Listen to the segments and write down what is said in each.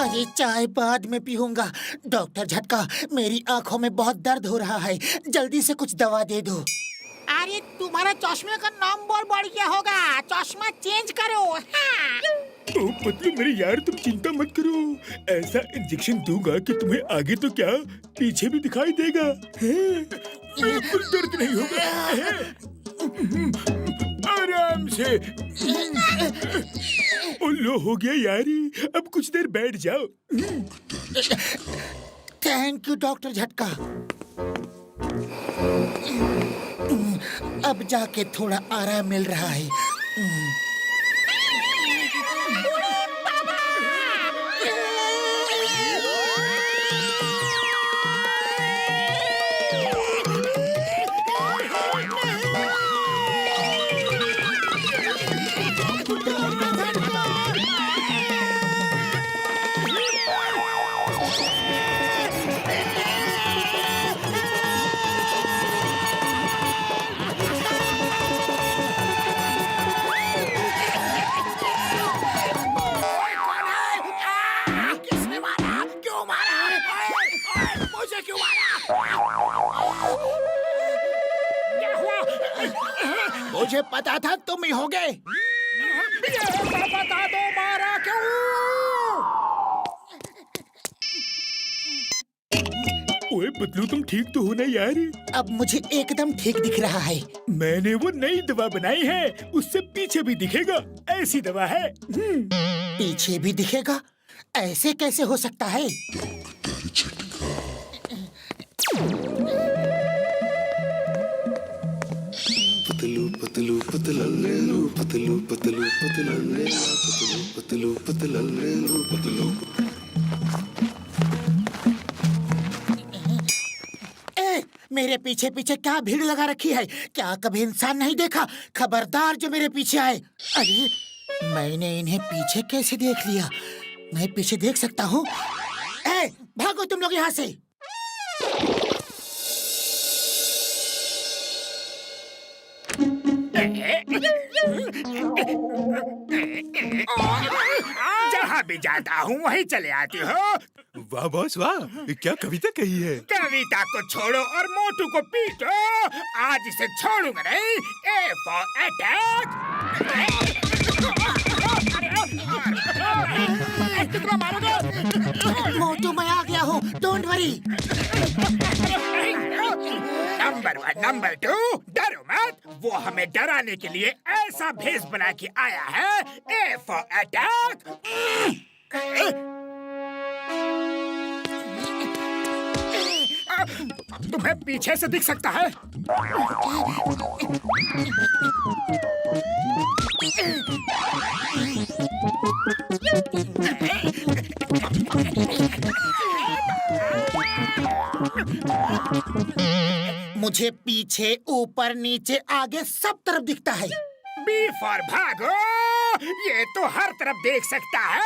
अरे चाय बाद में पीऊंगा। डॉक्टर झटका, मेरी आंखों में बहुत दर्द हो रहा है, जल्दी से कुछ दवा दे दो। अरे तुम्हारा चश्मे का नंबर बढ़ गया होगा, चश्मा चेंज करो। हाँ। ओ पतलू मेरे यार, तुम चिंता मत करो। ऐसा इंजेक्शन दूंगा कि तुम्हें आगे तो क्या पीछे भी दिखाई देगा। बिल्कुल दर्द नहीं होगा। आराम से। लो हो गया यारी, अब कुछ देर बैठ जाओ। थैंक यू डॉक्टर झटका। अब जाके थोड़ा आराम मिल रहा है। मुझे पता था तुम ही होगे। बता दो मारा क्यों? ओए पतलू, तुम ठीक तो हो ना यार? अब मुझे एकदम ठीक दिख रहा है। मैंने वो नई दवा बनाई है, उससे पीछे भी दिखेगा। ऐसी दवा है। पीछे भी दिखेगा? ऐसे कैसे हो सकता है? पतलू पतलू पतलल्लू पतलू पतलू पतलल्लू पतलू पतलल्लू पतलू। मेरे पीछे पीछे क्या भीड़ लगा रखी है? क्या कभी इंसान नहीं देखा? खबरदार जो मेरे पीछे आए। अरे मैंने इन्हें पीछे कैसे देख लिया? मैं पीछे देख सकता हूँ। भागो तुम लोग यहाँ से। जहाँ भी जाता हूँ वहीं चले आती हो। वाह बॉस वाह, क्या कविता कही है। कविता को छोड़ो और मोटू को पीटो। आज इसे छोड़ूंगा नहीं। A for attack. कितना मारोगे? मोटू मैं आ गया हूँ, डोंट वरी। नंबर 1, नंबर 2, डरो मत। वो हमें डराने के लिए ऐसा भेष बना के आया है। A for attack. तुम्हें पीछे से दिख सकता है। मुझे पीछे, ऊपर, नीचे, आगे सब तरफ दिखता है। बी फॉर भागो। ये तो हर तरफ देख सकता है।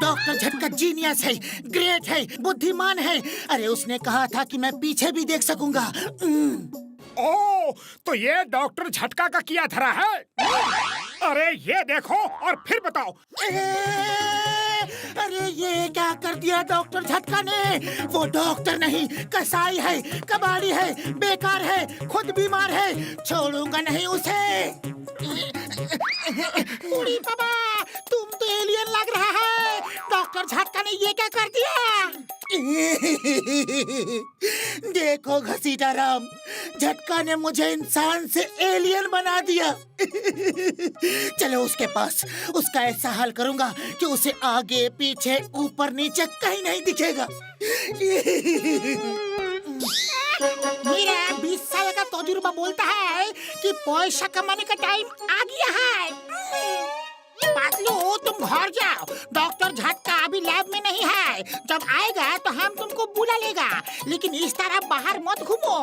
डॉक्टर झटका जीनियस है, ग्रेट है, बुद्धिमान है। अरे उसने कहा था कि मैं पीछे भी देख सकूंगा। ओह, तो ये डॉक्टर झटका का किया धरा है। अरे ये देखो और फिर बताओ। अरे ये क्या कर दिया डॉक्टर झटका ने? वो डॉक्टर नहीं, कसाई है, कबाड़ी है, बेकार है, खुद बीमार है। छोड़ूंगा नहीं उसे। बूढ़ी बाबा, तुम तो एलियन लग रहा है। डॉक्टर झटका ने ये क्या कर दिया? देखो घसीटा राम, झटका ने मुझे इंसान से एलियन बना दिया। चलो उसके पास, उसका ऐसा हाल करूंगा कि उसे आगे, पीछे, ऊपर, नीचे कहीं नहीं दिखेगा। मेरा 20 साल का तजुर्बा बोलता है कि पैसा कमाने का टाइम आ गया है। पातलू, तुम घर जाओ। डॉक्टर झटका अभी लैब में नहीं है। जब आएगा तो हम तुमको बुला लेगा, लेकिन इस तरह बाहर मत घूमो।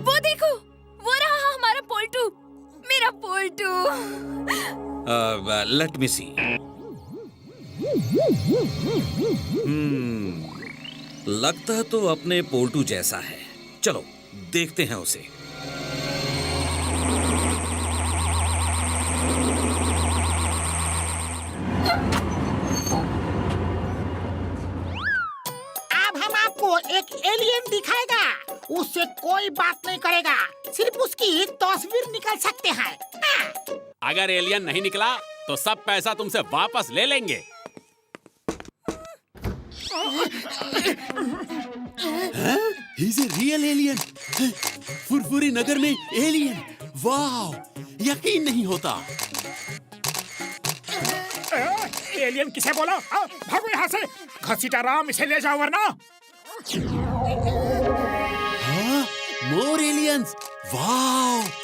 वो देखो, वो रहा हमारा पोल्टू, मेरा पोल्टू। लेट मी सी। लगता तो अपने पोल्टू जैसा है। चलो देखते हैं उसे। एलियन दिखाएगा, उससे कोई बात नहीं करेगा, सिर्फ उसकी तस्वीर निकाल सकते हैं। हाँ। अगर एलियन नहीं निकला तो सब पैसा तुमसे वापस ले लेंगे। He's a real alien. Furfuri नगर में एलियन, वाह, यकीन नहीं होता। एलियन किसे बोला? भागो यहाँ से, घसीटा राम, इसे ले जाओ वरना। हाँ, मोर एलियंस, वाह।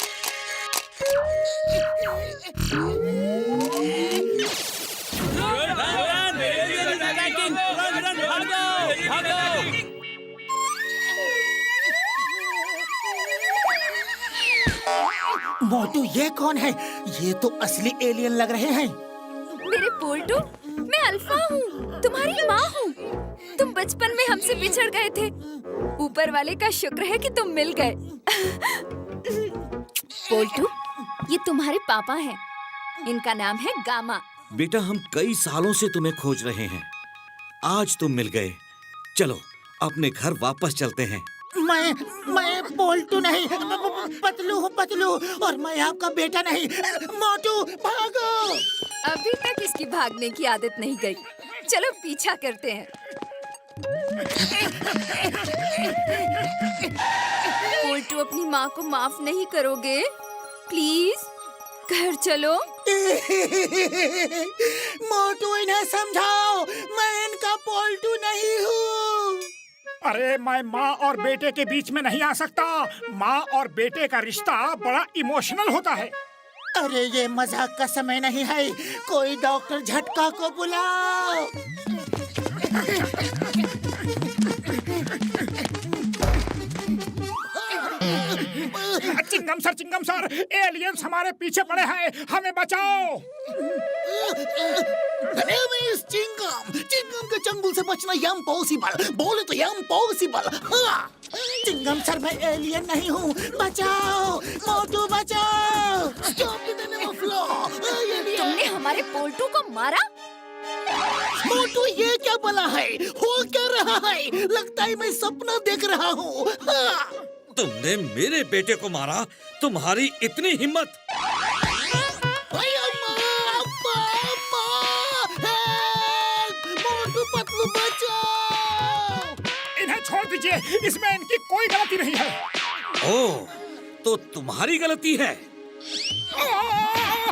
मोटू, ये कौन है? ये तो असली एलियन लग रहे हैं। मेरे पोल्टू, मैं अल्फा हूँ, तुम्हारी माँ हूँ। तुम बचपन में हमसे बिछड़ गए थे। ऊपर वाले का शुक्र है कि तुम मिल गए। पोल्टू, ये तुम्हारे पापा हैं। इनका नाम है गामा। बेटा, हम कई सालों से तुम्हें खोज रहे हैं। आज तुम मिल गए। चलो अपने घर वापस चलते हैं। मैं पोल्टू नहीं, पतलू हूँ, पतलू, और मैं आपका बेटा नहीं। मोटू, भागो। अभी तक इसकी भागने की आदत नहीं गई। चलो पीछा करते हैं। पोल्टू, अपनी माँ को माफ नहीं करोगे? प्लीज घर चलो। मोटू, इन्हें समझाओ, मैं इनका पोल्टू नहीं हूँ। अरे मैं माँ और बेटे के बीच में नहीं आ सकता। माँ और बेटे का रिश्ता बड़ा इमोशनल होता है। अरे ये मजाक का समय नहीं है, कोई डॉक्टर झटका को बुलाओ। चिंगम सर, एलियंस हमारे पीछे पड़े हैं, हमें बचाओ। चिंगम के चंगुल से बचना इम्पॉसिबल, बोले तो इम्पॉसिबल। हाँ। चिंगम सर, मैं एलियन नहीं हूँ, बचाओ, मोटू बचाओ। तुमने हमारे पोल्टू को मारा? मोटू, ये क्या बला है? हो क्या रहा है? लगता है मैं सपना देख रहा हूँ। हाँ। तुमने मेरे बेटे को मारा? तुम्हारी इतनी हिम्मत? मोटू, पतलू, बचाओ। इन्हें छोड़ दीजिए, इसमें इनकी कोई गलती नहीं है। ओह, तो तुम्हारी गलती है।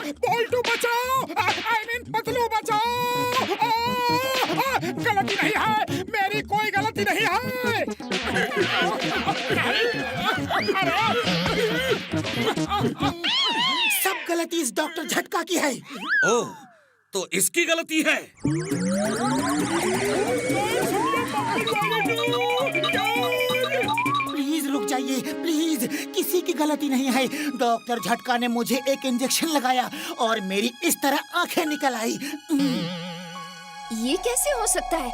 पोल्टू बचाओ, I mean पतलू बचाओ। गलती नहीं है, मेरी कोई गलती नहीं है। सब गलती इस डॉक्टर झटका की है। ओह, तो इसकी गलती है। प्लीज रुक जाइए, प्लीज, किसी की गलती नहीं है। डॉक्टर झटका ने मुझे एक इंजेक्शन लगाया और मेरी इस तरह आंखें निकल आई। ये कैसे हो सकता है?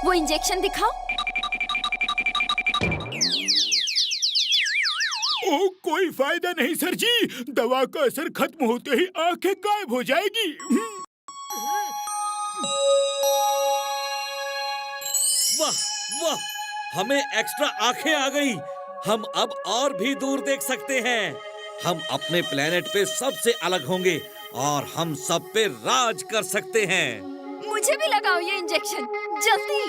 वो इंजेक्शन दिखाओ। ओ, कोई फायदा नहीं सर जी, दवा का असर खत्म होते ही आंखें गायब हो जाएगी। वाह वाह, हमें एक्स्ट्रा आंखें आ गई। हम अब और भी दूर देख सकते हैं। हम अपने प्लेनेट पे सबसे अलग होंगे और हम सब पे राज कर सकते हैं। मुझे भी लगाओ ये इंजेक्शन, जल्दी।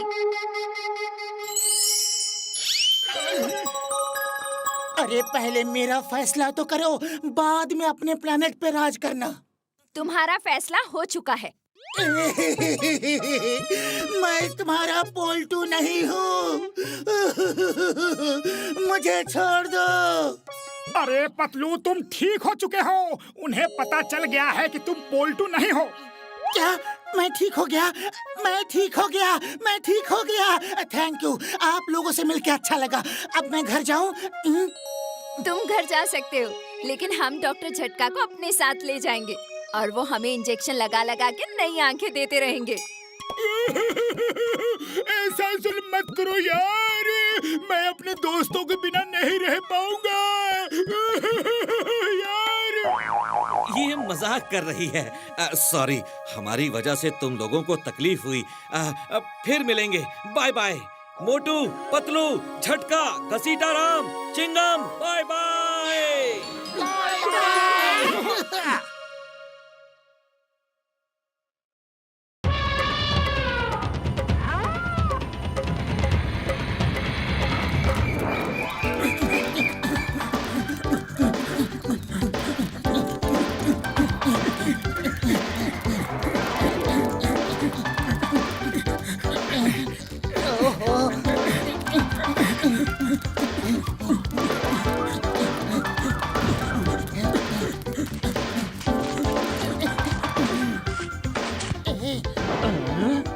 अरे पहले मेरा फैसला तो करो, बाद में अपने प्लेनेट पे राज करना। तुम्हारा फैसला हो चुका है। मैं तुम्हारा पोल्टू नहीं हूँ। मुझे छोड़ दो। अरे पतलू, तुम ठीक हो चुके हो। उन्हें पता चल गया है कि तुम पोल्टू नहीं हो। क्या? मैं ठीक हो गया? मैं ठीक हो गया? मैं ठीक हो गया? थैंक यू, आप लोगों से मिलकर अच्छा लगा। अब मैं घर जाऊं? तुम घर जा सकते हो, लेकिन हम डॉक्टर झटका को अपने साथ ले जाएंगे और वो हमें इंजेक्शन लगा लगा के नई आंखें देते रहेंगे। ऐसा जुल्म मत करो यार, मैं अपने दोस्तों के बिना नहीं रह पाऊंगा। यार, ये मजाक कर रही है। सॉरी, हमारी वजह से तुम लोगों को तकलीफ हुई। फिर मिलेंगे। Bye bye. मोटू, पतलू, झटका, घसीटा राम, चिंगम, बाय बाय।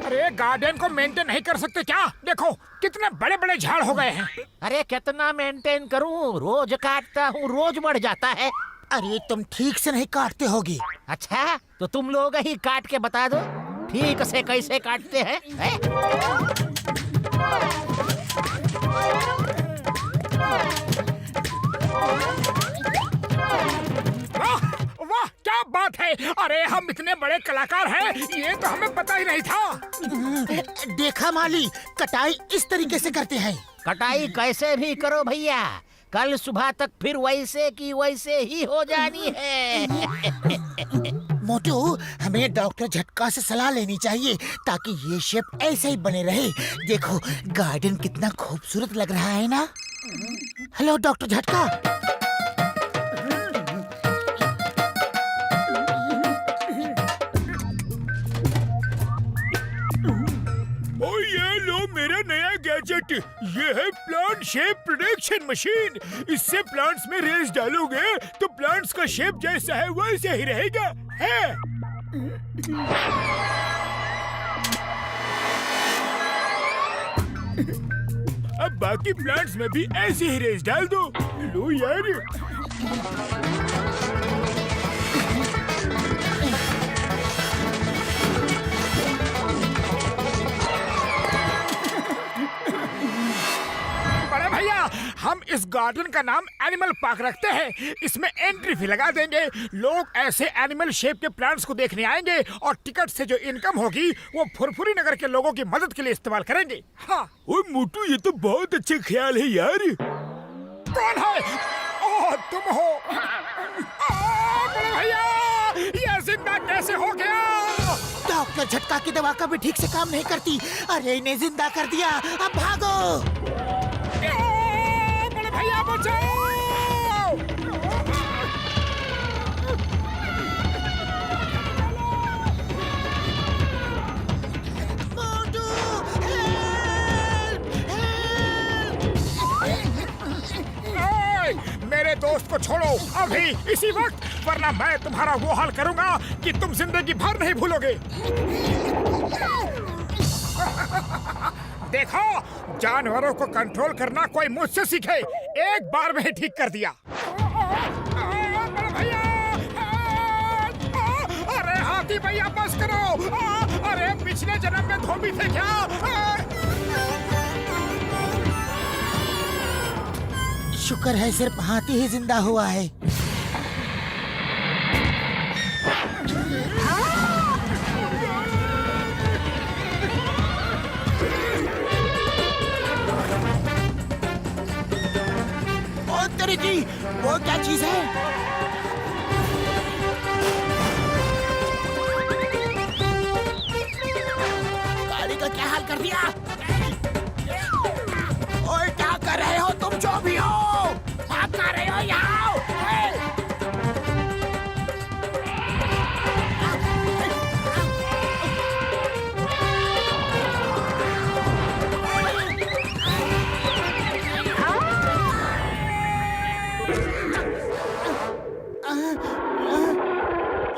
अरे गार्डन को मेंटेन नहीं कर सकते क्या? देखो कितने बड़े बड़े झाड़ हो गए हैं। अरे कितना मेंटेन करूं, रोज काटता हूँ, रोज बढ़ जाता है। अरे तुम ठीक से नहीं काटते होगी। अच्छा तो तुम लोग ही काट के बता दो ठीक से कैसे काटते हैं, वाह वाह क्या बात है। अरे हम इतने बड़े कलाकार हैं, ये तो हमें पता ही नहीं था। देखा माली, कटाई इस तरीके से करते हैं। कटाई कैसे भी करो भैया, कल सुबह तक फिर वैसे की वैसे ही हो जानी है। मोटू, हमें डॉक्टर झटका से सलाह लेनी चाहिए ताकि ये शेप ऐसे ही बने रहे। देखो गार्डन कितना खूबसूरत लग रहा है ना। हेलो डॉक्टर झटका। ओ ये लो मेरा नया गैजेट। ये है प्लांट शेप प्रोडक्शन मशीन। इससे प्लांट्स में रेस डालोगे तो प्लांट्स का शेप जैसा है वैसे ही रहेगा है। अब बाकी प्लांट्स में भी ऐसे ही रेस डाल दो। लो यार। बड़े भैया, हम इस गार्डन का नाम एनिमल पार्क रखते हैं। इसमें एंट्री फी लगा देंगे। लोग ऐसे एनिमल शेप के प्लांट्स को देखने आएंगे और टिकट से जो इनकम होगी वो फुरफुरी नगर के लोगों की मदद के लिए इस्तेमाल करेंगे। हाँ। ओए मोटू, ये तो बहुत अच्छा ख्याल है यार। कौन है? ओह तुम हो। बड़े भैया, ये जिंदा कैसे हो गया? डॉक्टर झटका की दवा कभी ठीक से काम नहीं करती। अरे इन्हें जिंदा कर दिया। अब भागो। बड़े भैया बचाओ! मोटू, हेल्प! ए, मेरे दोस्त को छोड़ो अभी इसी वक्त, वरना मैं तुम्हारा वो हाल करूंगा कि तुम जिंदगी भर नहीं भूलोगे। देखो, जानवरों को कंट्रोल करना कोई मुझसे सीखे। एक बार में ही ठीक कर दिया। भैया, अरे हाथी भैया बस करो। अरे पिछले जन्म में धोबी थे क्या? शुक्र है सिर्फ हाथी ही जिंदा हुआ है। ओ तेरी की, वो क्या चीज है? गाड़ी का क्या हाल कर दिया? ओए क्या कर रहे हो तुम जो भी हो? भाग कर रहे हो यहाँ?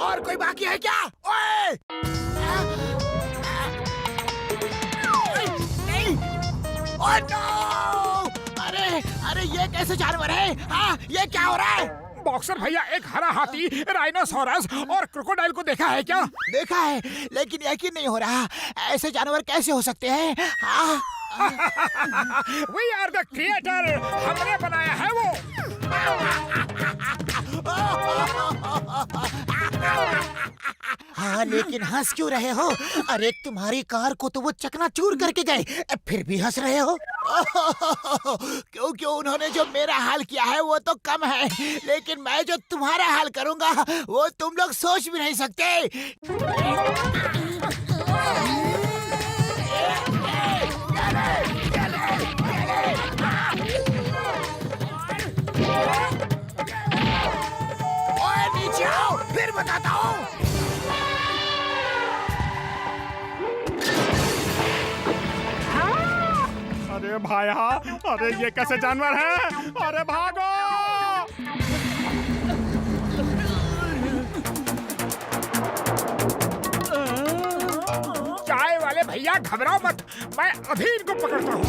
और कोई बाकी है क्या? ओए! नहीं! ओए नो! अरे ये कैसे जानवर है? हाँ, ये क्या हो रहा है? बॉक्सर भैया, एक हरा हाथी, राइनोसोरस और क्रोकोडाइल को देखा है क्या? देखा है, लेकिन यकीन नहीं हो रहा। ऐसे जानवर कैसे हो सकते हैं? हाँ? We are the creator, हमने बनाया है वो। हाँ लेकिन हंस क्यों रहे हो? अरे तुम्हारी कार को तो वो चकनाचूर करके गए, फिर भी हंस रहे हो? क्योंकि उन्होंने जो मेरा हाल किया है वो तो कम है, लेकिन मैं जो तुम्हारा हाल करूंगा वो तुम लोग सोच भी नहीं सकते। ओए नीचे आओ, फिर बताता हूँ। अरे भाया, अरे ये कैसे जानवर है? अरे भागो! चाय वाले भैया घबराओ मत, मैं अभी इनको पकड़ता हूँ।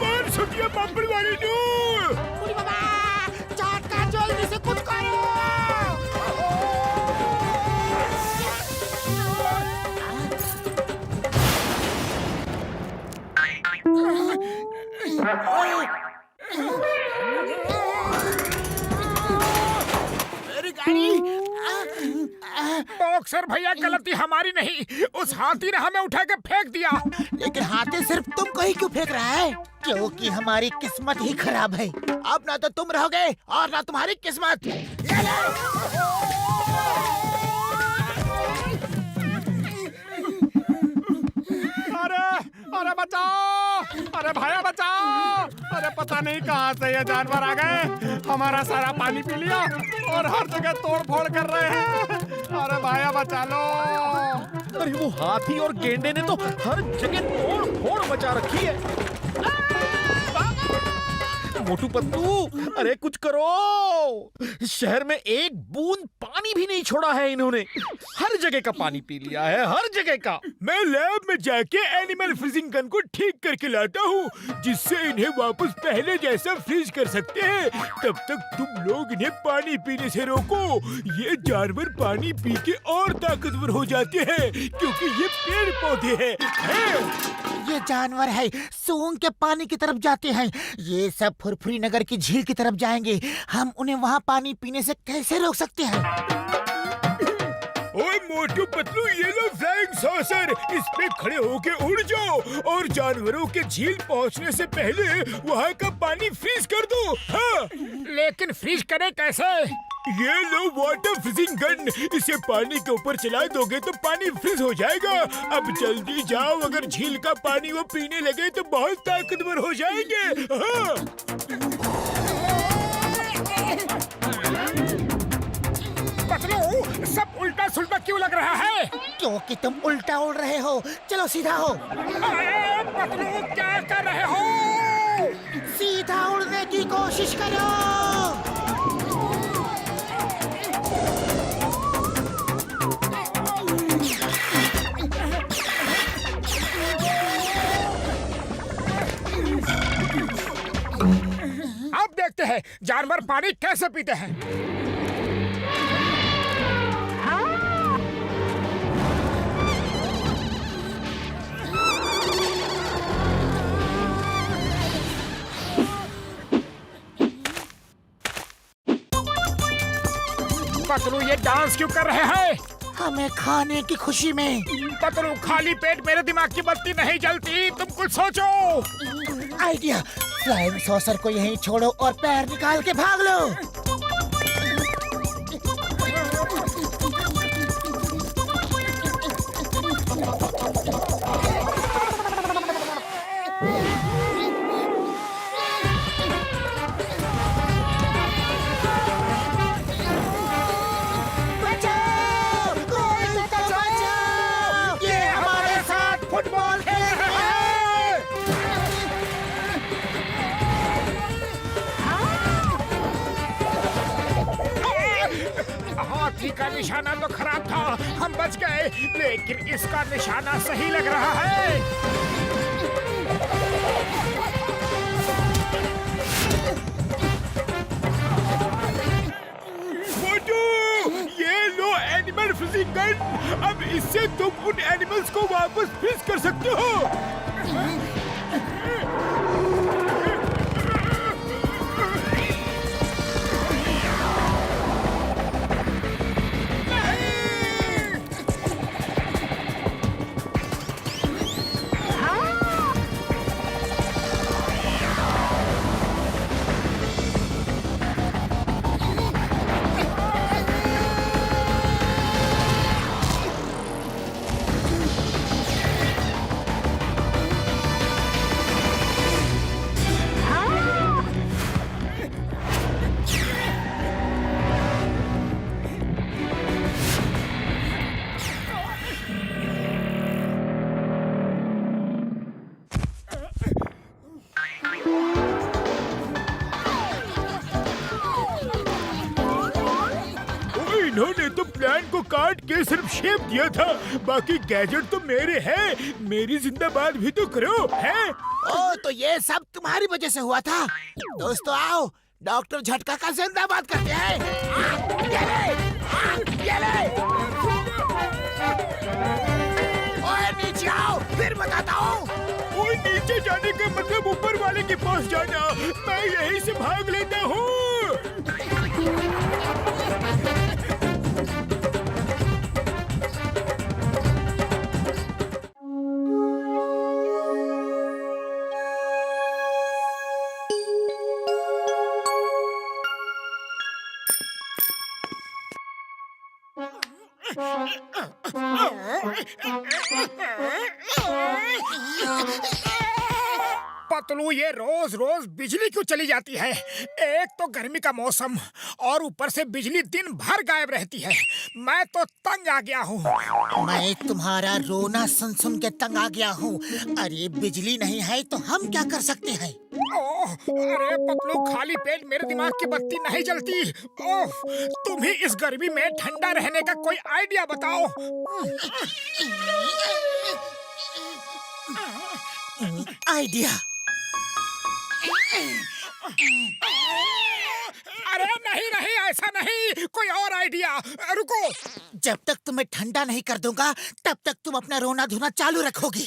मार सुटिया पापड़ वाली नूर! उरी बाबा, झटका जल्दी से कुछ करो। मेरी गाड़ी। बॉक्सर भैया, गलती हमारी नहीं, उस हाथी ने हमें उठा के फेंक दिया। लेकिन हाथी सिर्फ तुमको ही क्यों फेंक रहा है? क्योंकि हमारी किस्मत ही खराब है। अब ना तो तुम रहोगे और ना तुम्हारी किस्मत। ये लो! अरे बचाओ! अरे भाया बचाओ! अरे पता नहीं कहाँ से ये जानवर आ गए, हमारा सारा पानी पी लिया और हर जगह तोड़ फोड़ कर रहे हैं। अरे भाया बचा लो! अरे वो हाथी और गेंडे ने तो हर जगह तोड़ फोड़ मचा रखी है। मोटू पतलू, अरे कुछ करो! शहर में एक बूंद पानी भी नहीं छोड़ा है इन्होंने। हर जगह का पानी पी लिया है, हर जगह का। मैं लैब में जाके एनिमल फ्रीजिंग गन को ठीक करके लाता हूँ, जिससे इन्हें वापस पहले जैसा फ्रीज कर सकते हैं। तब तक तुम लोग इन्हें पानी पीने से रोको। ये जानवर पानी पी के और ताकतवर हो जाते हैं, क्योंकि ये पेड़ पौधे हैं। ये जानवर है, सूंघ के पानी की तरफ जाते हैं। ये सब फुरफुरी नगर की झील की तरफ जाएंगे। हम उन्हें वहाँ पानी पीने से कैसे रोक सकते हैं? ओए मोटू पतलू, ये लो फ्लाइंग सॉसर, इस पे खड़े होके उड़ जाओ और जानवरों के झील पहुंचने से पहले वहाँ का पानी फ्रीज कर दो। हाँ। लेकिन फ्रीज करें कैसे? ये लो वाटर फ्रीजिंग गन, इसे पानी के ऊपर चला दोगे तो पानी फ्रीज हो जाएगा। अब जल्दी जाओ, अगर झील का पानी वो पीने लगे तो बहुत ताकतवर हो जाएंगे। हाँ। पतलू, सब उल्टा सुल्टा क्यों लग रहा है? क्योंकि तुम उल्टा उड़ रहे हो। चलो सीधा हो। अरे पतलू, क्या कर रहे हो? सीधा उड़ने की कोशिश करो। अब देखते हैं जानवर पानी कैसे पीते हैं। पतलू, ये डांस क्यों कर रहे हैं? हमें खाने की खुशी में। पतलू, खाली पेट मेरे दिमाग की बत्ती नहीं जलती, तुम कुछ सोचो। आइडिया, फ्लाइंग सॉसर को यहीं छोड़ो और पैर निकाल के भाग लो। बचाओ! कोई तो बचाओ! ये हमारे साथ फुटबॉल खेल रहे हैं। हाथी का निशाना तो खराब था, हम बच गए, लेकिन इसका निशाना सही लग रहा है। मोटू, ये लो एनिमल फ्रीजिंग गन। अब इससे तुम उन एनिमल्स को वापस फ्रीज कर सकते हो। इन्होंने तो प्लान को काट के सिर्फ शेप दिया था, बाकी गैजेट तो मेरे हैं। मेरी जिंदाबाद भी तो करो, हैं? ओ, तो ये सब तुम्हारी वजह से हुआ था। दोस्तों आओ, डॉक्टर झटका का जिंदाबाद करते हैं। ये ले। ओए नीचे आओ, फिर बताता हूँ। ओए नीचे जाने का मतलब ऊपर वाले के पास जाना। मैं यहीं से भाग लेता हूँ। पतलू, ये रोज रोज बिजली क्यों चली जाती है? एक तो गर्मी का मौसम और ऊपर से बिजली दिन भर गायब रहती है। मैं तो तंग आ गया हूँ। मैं तुम्हारा रोना सुन सुन के तंग आ गया हूँ। अरे बिजली नहीं है तो हम क्या कर सकते हैं? ओह, अरे पतलू, खाली पेट मेरे दिमाग की बत्ती नहीं जलती। ओह, तुम ही इस गर्मी में ठंडा रहने का कोई आइडिया बताओ। आइडिया? अरे नहीं नहीं, ऐसा नहीं, कोई और आइडिया। रुको। जब तक तुम्हें ठंडा नहीं कर दूंगा तब तक तुम अपना रोना धोना चालू रखोगी।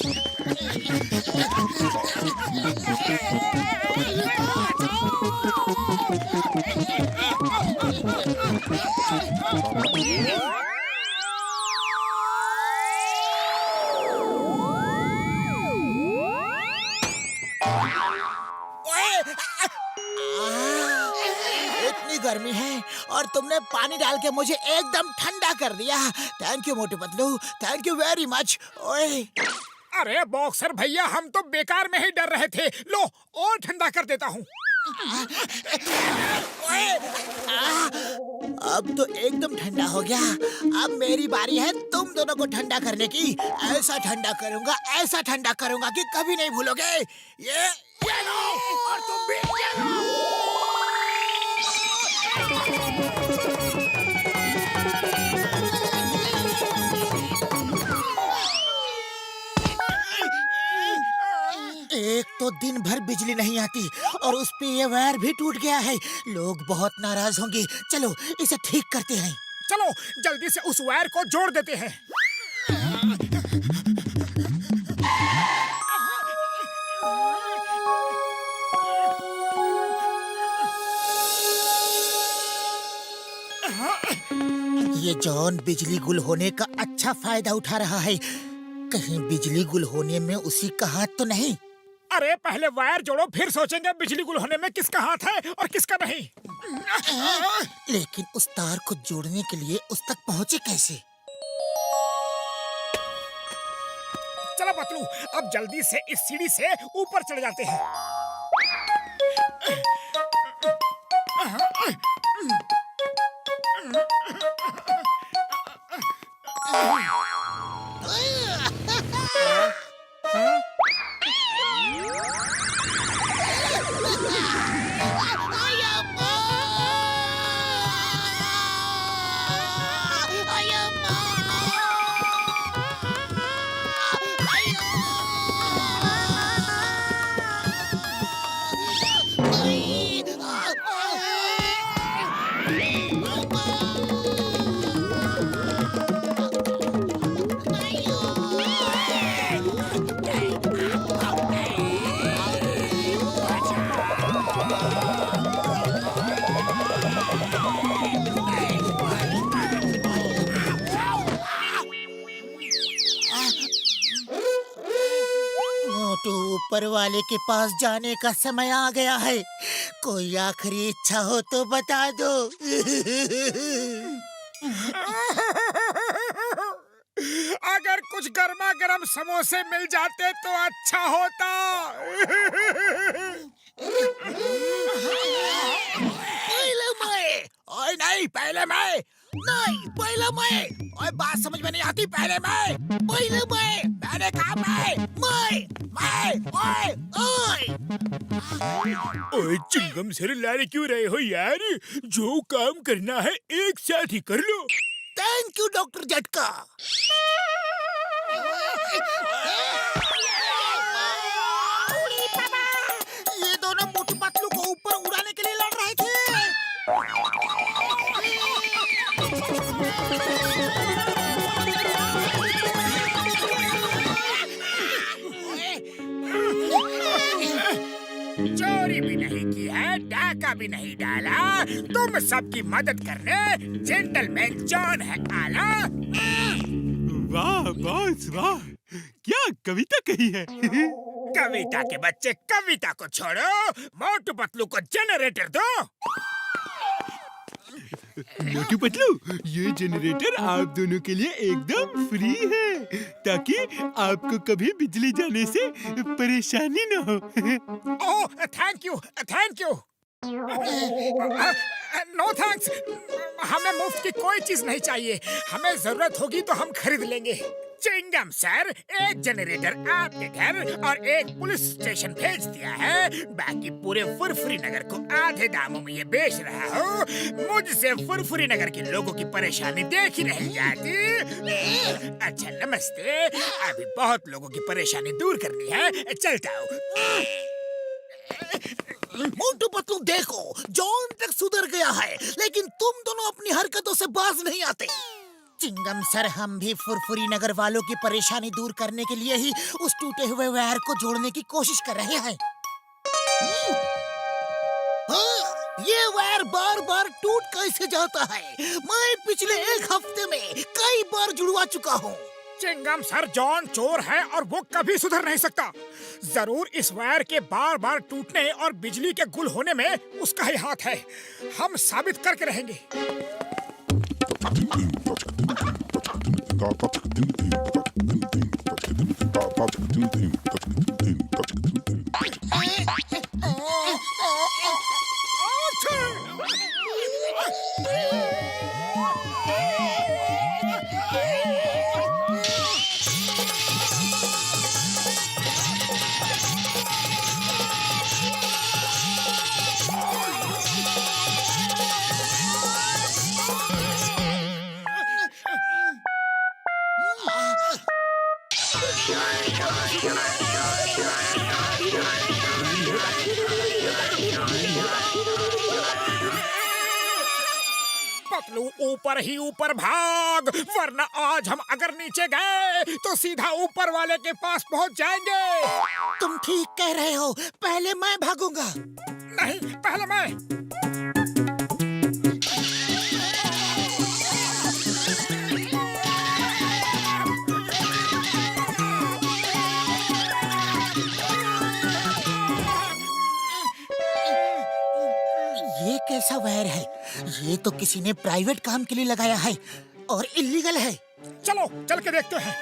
इतनी गर्मी है और तुमने पानी डाल के मुझे एकदम ठंडा कर दिया। Thank you Motu Patlu, thank you very much. ओए, अरे बॉक्सर भैया, हम तो बेकार में ही डर रहे थे। लो, और ठंडा कर देता हूँ। अब तो एकदम ठंडा हो गया। अब मेरी बारी है तुम दोनों को ठंडा करने की। ऐसा ठंडा करूंगा, ऐसा ठंडा करूंगा कि कभी नहीं भूलोगे। ये लो, और तुम भी ये लो। एक तो दिन भर बिजली नहीं आती और उस पे ये वायर भी टूट गया है। लोग बहुत नाराज होंगे। चलो इसे ठीक करते हैं। चलो जल्दी से उस वायर को जोड़ देते हैं। ये जॉन बिजली गुल होने का अच्छा फायदा उठा रहा है। कहीं बिजली गुल होने में उसी का हाथ तो नहीं? अरे पहले वायर जोड़ो, फिर सोचेंगे बिजली गुल होने में किसका हाथ है और किसका नहीं। लेकिन उस तार को जोड़ने के लिए उस तक पहुँचे कैसे? चलो पतलू, अब जल्दी से इस सीढ़ी से ऊपर चढ़ जाते हैं। ऊपर वाले के पास जाने का समय आ गया है। कोई आखिरी इच्छा हो तो बता दो। अगर कुछ गर्मा गर्म समोसे मिल जाते तो अच्छा होता। पहले मैं। ओए नहीं, पहले मैं। नहीं, पहले मैं। ओए बात समझ में नहीं आती, पहले मैं। पहले मैं। मैंने कहा मैं। ओए ओए। ओए चिंगम सर, लारे क्यों रहे हो यार? जो काम करना है एक साथ ही कर लो। थैंक यू डॉक्टर झटका। ये दोनों मोटू पतलू को ऊपर उड़ाने के लिए लड़ रहे थे। चोरी भी नहीं की है, डाका भी नहीं डाला, तुम सबकी मदद करने जेंटलमैन जॉन है आला। वाह बॉस वाह, क्या कविता कही है। कविता के बच्चे कविता को छोड़ो, मोटू पतलू को जनरेटर दो। मोटू पतलू, ये जनरेटर आप दोनों के लिए एकदम फ्री है, ताकि आपको कभी बिजली जाने से परेशानी न हो। Oh thank you thank you. No thanks, हमें मुफ्त की कोई चीज नहीं चाहिए। हमें जरूरत होगी तो हम खरीद लेंगे। चिंगम सर, एक जनरेटर आपके घर और एक पुलिस स्टेशन भेज दिया है। बाकी पूरे फुरफुरी नगर को आधे दामों में ये बेच रहा हूँ। मुझसे फुरफुरी नगर के लोगों की परेशानी देखी नहीं जाती। अच्छा नमस्ते, अभी बहुत लोगों की परेशानी दूर करनी है, चलता हूँ। मोटू पतलू देखो, जॉन तक सुधर गया है, लेकिन तुम दोनों अपनी हरकतों से बाज नहीं आते। चिंगम सर, हम भी फुरफुरी नगर वालों की परेशानी दूर करने के लिए ही उस टूटे हुए वायर को जोड़ने की कोशिश कर रहे हैं। हाँ, ये वायर बार बार टूट कैसे जाता है? मैं पिछले एक हफ्ते में कई बार जुड़वा चुका हूँ। चिंगम सर, जॉन चोर है और वो कभी सुधर नहीं सकता। जरूर इस वायर के बार बार टूटने और बिजली के गुल होने में उसका ही हाथ है। हम साबित करके रहेंगे। पतलू ऊपर ही ऊपर भाग, वरना आज हम अगर नीचे गए तो सीधा ऊपर वाले के पास पहुंच जाएंगे। तुम ठीक कह रहे हो, पहले मैं भागूंगा। नहीं, पहले मैं। ये कैसा वायर है? ये तो किसी ने प्राइवेट काम के लिए लगाया है और इलीगल है। चलो चल के देखते हैं।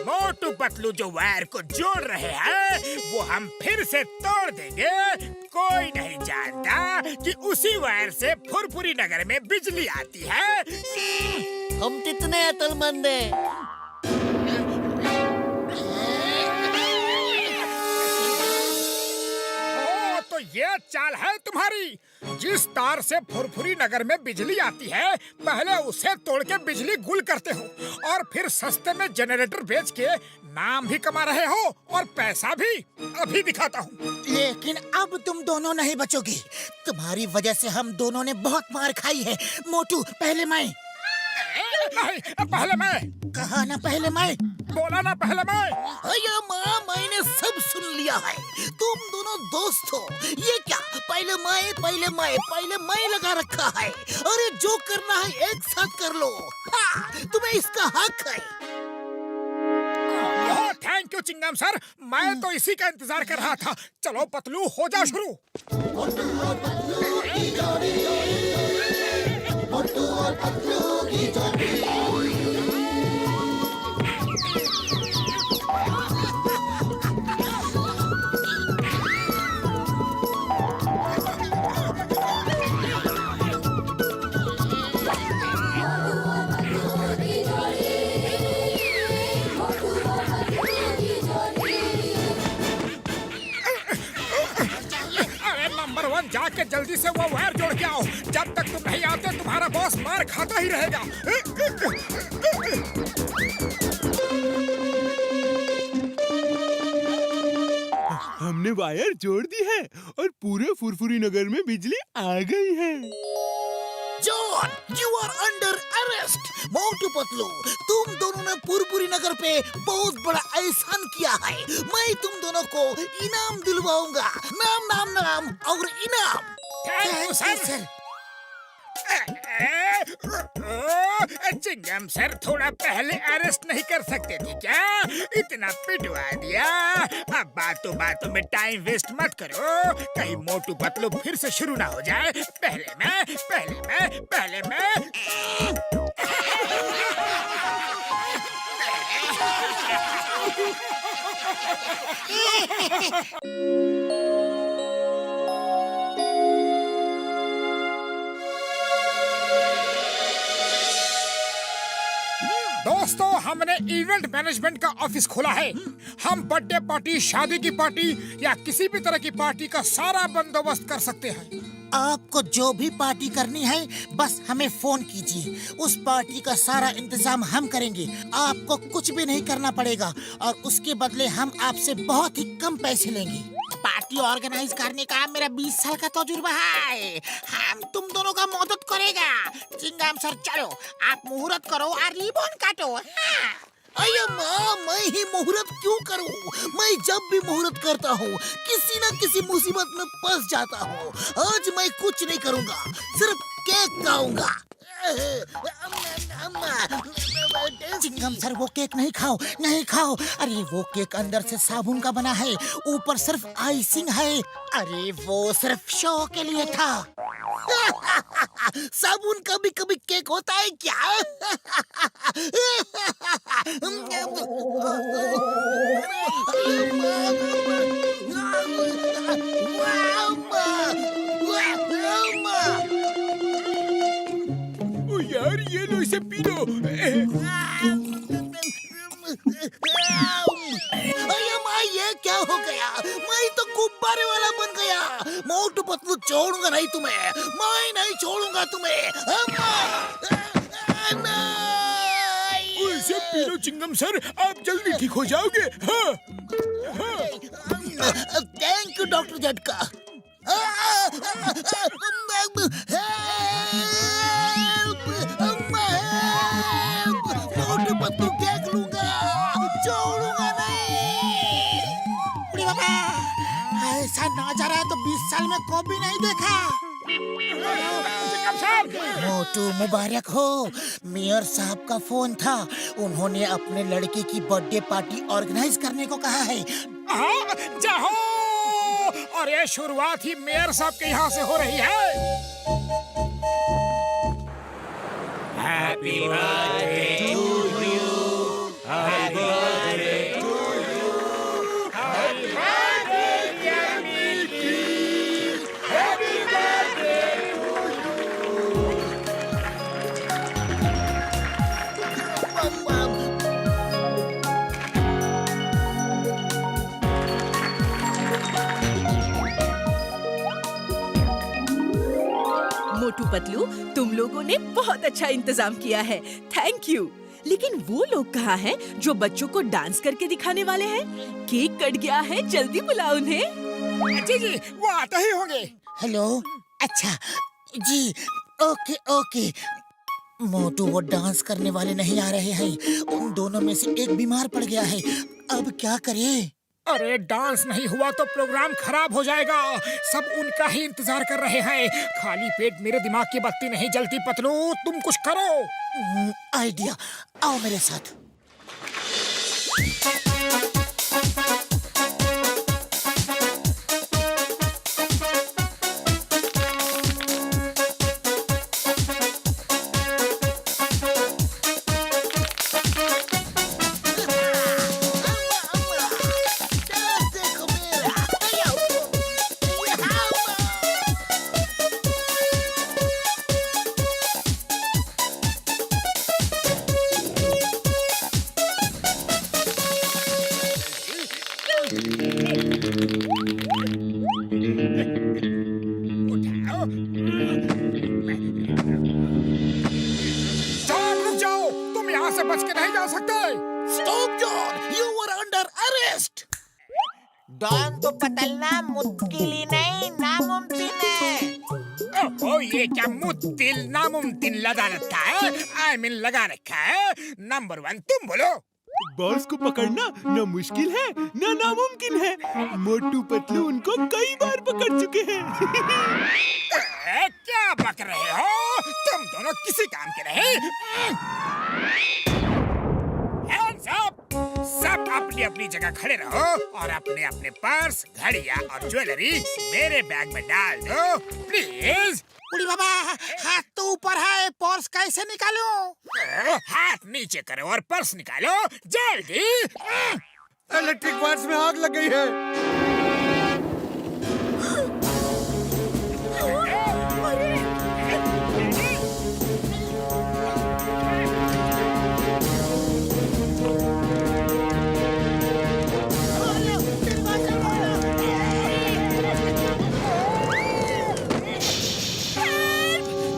मोटू पतलू जो वायर को जोड़ रहे हैं वो हम फिर से तोड़ देंगे। कोई नहीं जानता कि उसी वायर से फुरफुरी नगर में बिजली आती है। हम कितने अकलमंद हैं। तो ये चाल है तुम्हारी। जिस तार से फुरफुरी नगर में बिजली आती है, पहले उसे तोड़ के बिजली गुल करते हो और फिर सस्ते में जनरेटर बेच के नाम भी कमा रहे हो और पैसा भी। अभी दिखाता हूँ। लेकिन अब तुम दोनों नहीं बचोगे। तुम्हारी वजह से हम दोनों ने बहुत मार खाई है। मोटू, पहले मैं। नहीं, पहले मैं। कहा ना पहले मैं। बोला ना पहले मैं। अया माँ, मैंने सब सुन लिया है। तुम दोनों दोस्त हो। ये क्या पहले मैं लगा रखा है। अरे जो करना है एक साथ कर लो। हाँ, तुम्हें इसका हक है। थैंक यू चिंगम सर, मैं तो इसी का इंतजार कर रहा था। चलो पतलू, हो जा शुरू। जाके जल्दी से वो वायर जोड़ के आओ। जब तक तुम नहीं आते तुम्हारा बॉस मार खाता ही रहेगा। हमने वायर जोड़ दी है और पूरे फुरफुरी नगर में बिजली आ गई है। John, you are under arrest. Motu Patlu, तुम दोनों ने पुरपुरी नगर पे बहुत बड़ा एहसान किया है। मैं तुम दोनों को इनाम दिलवाऊंगा। नाम और इनाम। Thank you sir. Chingum sir, थोड़ा पहले अरेस्ट नहीं कर सकते थे क्या? इतना पिटवा दिया। अब बातों में टाइम वेस्ट मत करो, कहीं मोटू पतलू फिर से शुरू ना हो जाए। पहले मैं। दोस्तों, हमने इवेंट मैनेजमेंट का ऑफिस खोला है। हम बर्थडे पार्टी, शादी की पार्टी या किसी भी तरह की पार्टी का सारा बंदोबस्त कर सकते हैं। आपको जो भी पार्टी करनी है बस हमें फोन कीजिए। उस पार्टी का सारा इंतजाम हम करेंगे। आपको कुछ भी नहीं करना पड़ेगा और उसके बदले हम आपसे बहुत ही कम पैसे लेंगे। पार्टी ऑर्गेनाइज करने का मेरा 20 साल का तजुर्बा है। हम तुम दोनों का मदद करेगा। चिंगम सर, चलो आप मुहूर्त करो और रिबन काटो। हाँ। अरे माँ, मैं ही मुहूर्त क्यों करूँ? मैं जब भी मुहूर्त करता हूँ किसी न किसी मुसीबत में फंस जाता हूँ। आज मैं कुछ नहीं करूँगा, सिर्फ केक खाऊंगा। चिंगम सर, वो केक नहीं खाओ। अरे वो केक अंदर से साबुन का बना है, ऊपर सिर्फ आइसिंग है। अरे वो सिर्फ शो के लिए था। साबुन कभी कभी केक होता है क्या? ओ यार, ये लो, इसे पी लो। अरे माँ, ये क्या हो गया? मैं तो गुब्बारे वाला बन गया। मोटू पतलू, छोड़ूंगा नहीं तुम्हें। मैं नहीं छोड़ूंगा तुम्हें। इसे पी लो चिंगम सर, आप जल्दी ठीक हो जाओगे। हाँ। थैंक यू डॉक्टर झटका। मोटू पतलू देख लूंगा, छोड़ूंगा नहीं। अरे बाबा, ऐसा नजारा तो 20 साल में कभी नहीं देखा। मोटू, मुबारक हो। मेयर साहब का फोन था, उन्होंने अपने लड़के की बर्थडे पार्टी ऑर्गेनाइज करने को कहा है। हाँ, जाओ। और ये शुरुआत ही मेयर साहब के यहाँ से हो रही है। Happy birthday to you, happy birthday to you, happy birthday dear Milky, happy birthday to Motu Patlu, तुम लोगों ने बहुत अच्छा इंतजाम किया है। Thank you. लेकिन वो लोग कहाँ हैं जो बच्चों को डांस करके दिखाने वाले हैं? केक कट गया है, जल्दी बुलाओ उन्हें। जी, वो आते ही होंगे। हेलो, अच्छा जी, ओके। मोटू वो डांस करने वाले नहीं आ रहे हैं। उन दोनों में से एक बीमार पड़ गया है। अब क्या करें? अरे डांस नहीं हुआ तो प्रोग्राम खराब हो जाएगा। सब उनका ही इंतजार कर रहे हैं। खाली पेट मेरे दिमाग की बत्ती नहीं जलती पतलू, तुम कुछ करो। आइडिया, आओ मेरे साथ। जॉन रुक जाओ, तुम यहाँ से बच के नहीं जा सकते। Stop John, you are under arrest. Don को पकड़ना मुश्किल ही नहीं नामुमकिन है। ओ ये क्या मुद्दिल नामुमकिन लगा रखा है? आई मीन लगा रखा है। नंबर 1 तुम बोलो। बॉस को पकड़ना न मुश्किल है न नामुमकिन है। मोटू पतलू उनको कई बार पकड़ चुके हैं। क्या बक रहे हो? तुम दोनों किसी काम के नहीं। Hands up! सब अपनी अपनी जगह खड़े रहो और अपने अपने पर्स, घड़ियां और ज्वेलरी मेरे बैग में डाल दो, प्लीज। उड़ी बाबा, हाथ तो ऊपर है, पर्स कैसे निकालूं? हाथ नीचे करो और पर्स निकालो, जल्दी। इलेक्ट्रिक वायर्स में आग लग गई है।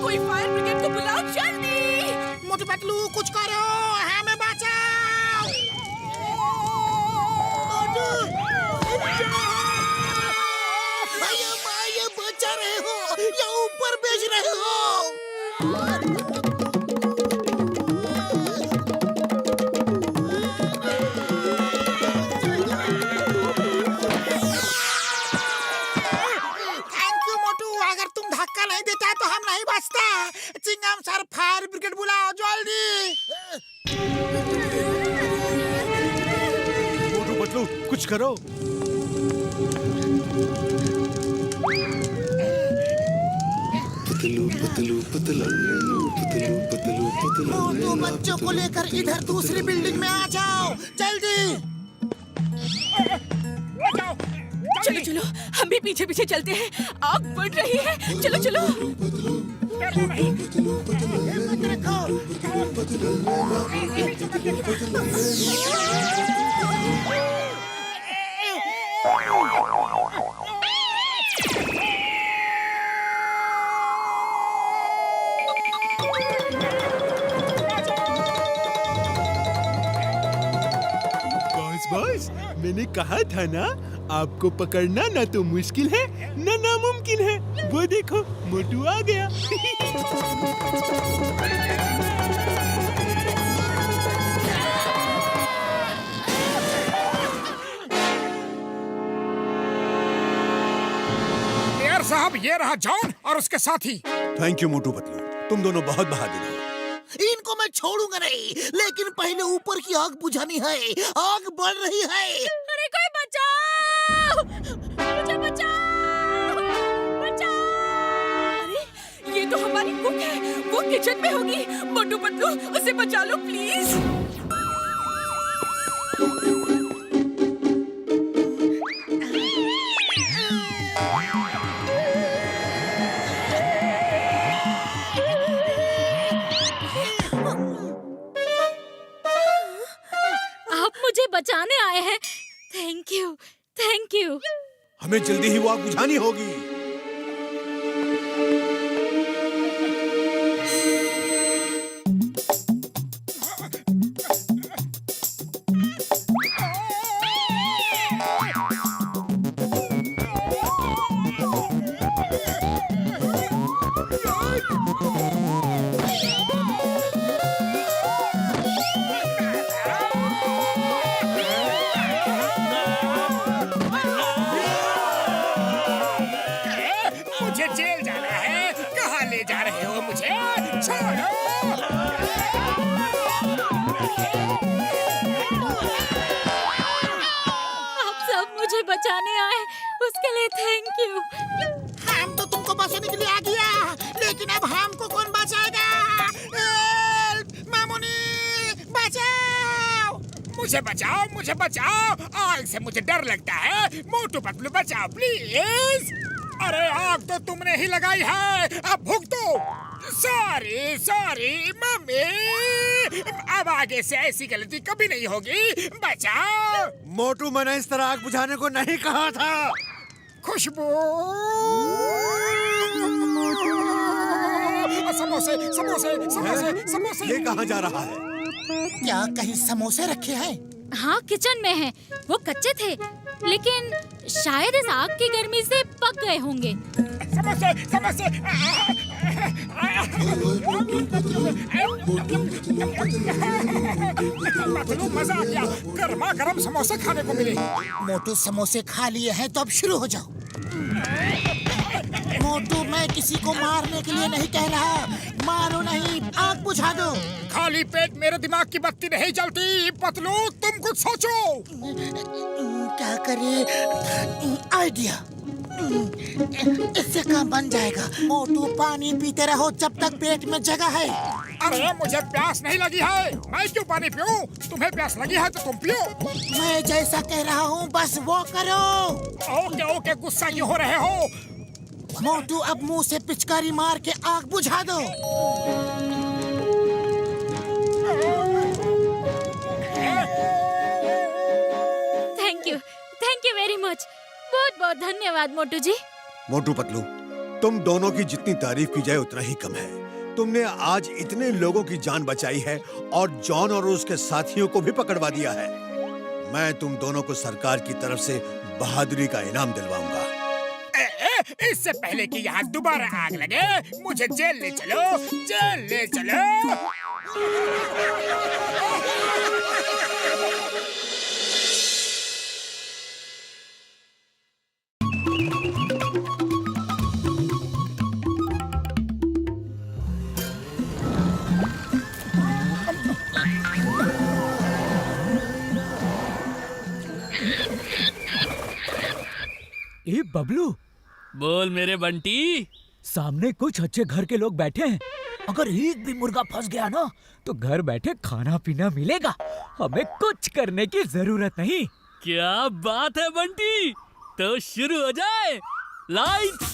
कोई फायर ब्रिगेड को बुलाओ जल्दी। मोटू पतलू कुछ करो, हमें बचाओ। ये बचा रहे हो या ऊपर भेज रहे हो? थैंक यू मोटू, अगर तुम धक्का नहीं देता तो हम नहीं बचता। चिंगम सर, फायर ब्रिगेड बुलाओ जल्दी। मोटू पतलू कुछ करो। पतलू पतलू पतलू पतलू पतलू पतलू मोटू बच्चों को लेकर इधर दूसरी बिल्डिंग में आ जाओ जल्दी। चलो चलो, हम भी पीछे पीछे चलते हैं। आग बढ़ रही है, चलो चलो। बॉस, मैंने कहा था ना, आपको पकड़ना ना तो मुश्किल है न नामुमकिन है। वो देखो, मोटू आ गया। मेयर साहब, ये रहा जॉन और उसके साथी। थैंक यू मोटू पतलू, तुम दोनों बहुत बहादुर हो। इनको मैं छोड़ूंगा नहीं, लेकिन पहले ऊपर की आग बुझानी है। आग बढ़ रही है। अरे कोई बचाओ! मुझे बचाओ! बचाओ! अरे ये तो हमारी कुक है, वो किचन में होगी। मोटू पतलू उसे बचा लो प्लीज। आप मुझे बचाने आए हैं। Thank you, thank you. हमें जल्दी ही वो आग बुझानी होगी। आप सब मुझे बचाने आए, उसके लिए थैंक यू। हम तो तुमको बचाने के लिए आ गया, लेकिन अब हमको कौन बचाएगा? मामुनी बचाओ! मुझे बचाओ, मुझे बचाओ, आग से मुझे डर लगता है। मोटू पतलू बचाओ प्लीज। अरे आग तो तुमने ही लगाई है, अब भुगतो। सॉरी सॉरी मम्मी, अब आगे से ऐसी गलती कभी नहीं होगी। बचाओ। मोटू, मैंने इस तरह आग बुझाने को नहीं कहा था। खुशबू, समोसे समोसे समोसे समोसे। ये कहाँ जा रहा है? क्या कहीं समोसे रखे हैं? हाँ, किचन में है। वो कच्चे थे, लेकिन शायद इस आग की गर्मी से पक गए होंगे। समोसे समोसे। पतलू, मजा आ गया, गर्मा गर्म समोसे खाने को मिले। मोटू समोसे खा लिए हैं तो अब शुरू हो जाओ। मोटू, मैं किसी को मारने के लिए नहीं कह रहा, मारो नहीं, आग बुझा दो। खाली पेट मेरे दिमाग की बत्ती नहीं जलती। पतलू, तुम कुछ सोचो। क्या करे? आइडिया, इससे काम बन जाएगा। मोटू, पानी पीते रहो जब तक पेट में जगह है। अरे मुझे प्यास नहीं लगी है, मैं क्यों पानी पीऊं? तुम्हें प्यास लगी है तो तुम पियो। मैं जैसा कह रहा हूँ बस वो करो। ओके ओके, गुस्सा क्यों हो रहे हो? मोटू, अब मुंह से पिचकारी मार के आग बुझा दो। Thank you very much. बहुत बहुत धन्यवाद मोटू जी। मोटू पतलू, तुम दोनों की जितनी तारीफ की जाए उतना ही कम है। तुमने आज इतने लोगों की जान बचाई है और जॉन और उसके साथियों को भी पकड़वा दिया है। मैं तुम दोनों को सरकार की तरफ से बहादुरी का इनाम दिलवाऊंगा। इससे पहले कि यहाँ दोबारा आग लगे, मुझे जेल ले चलो, जेल ले चलो। ए बबलू, बोल मेरे बंटी। सामने कुछ अच्छे घर के लोग बैठे हैं। अगर एक भी मुर्गा फंस गया ना तो घर बैठे खाना पीना मिलेगा। हमें कुछ करने की जरूरत नहीं। क्या बात है बंटी, तो शुरू हो जाए। Light,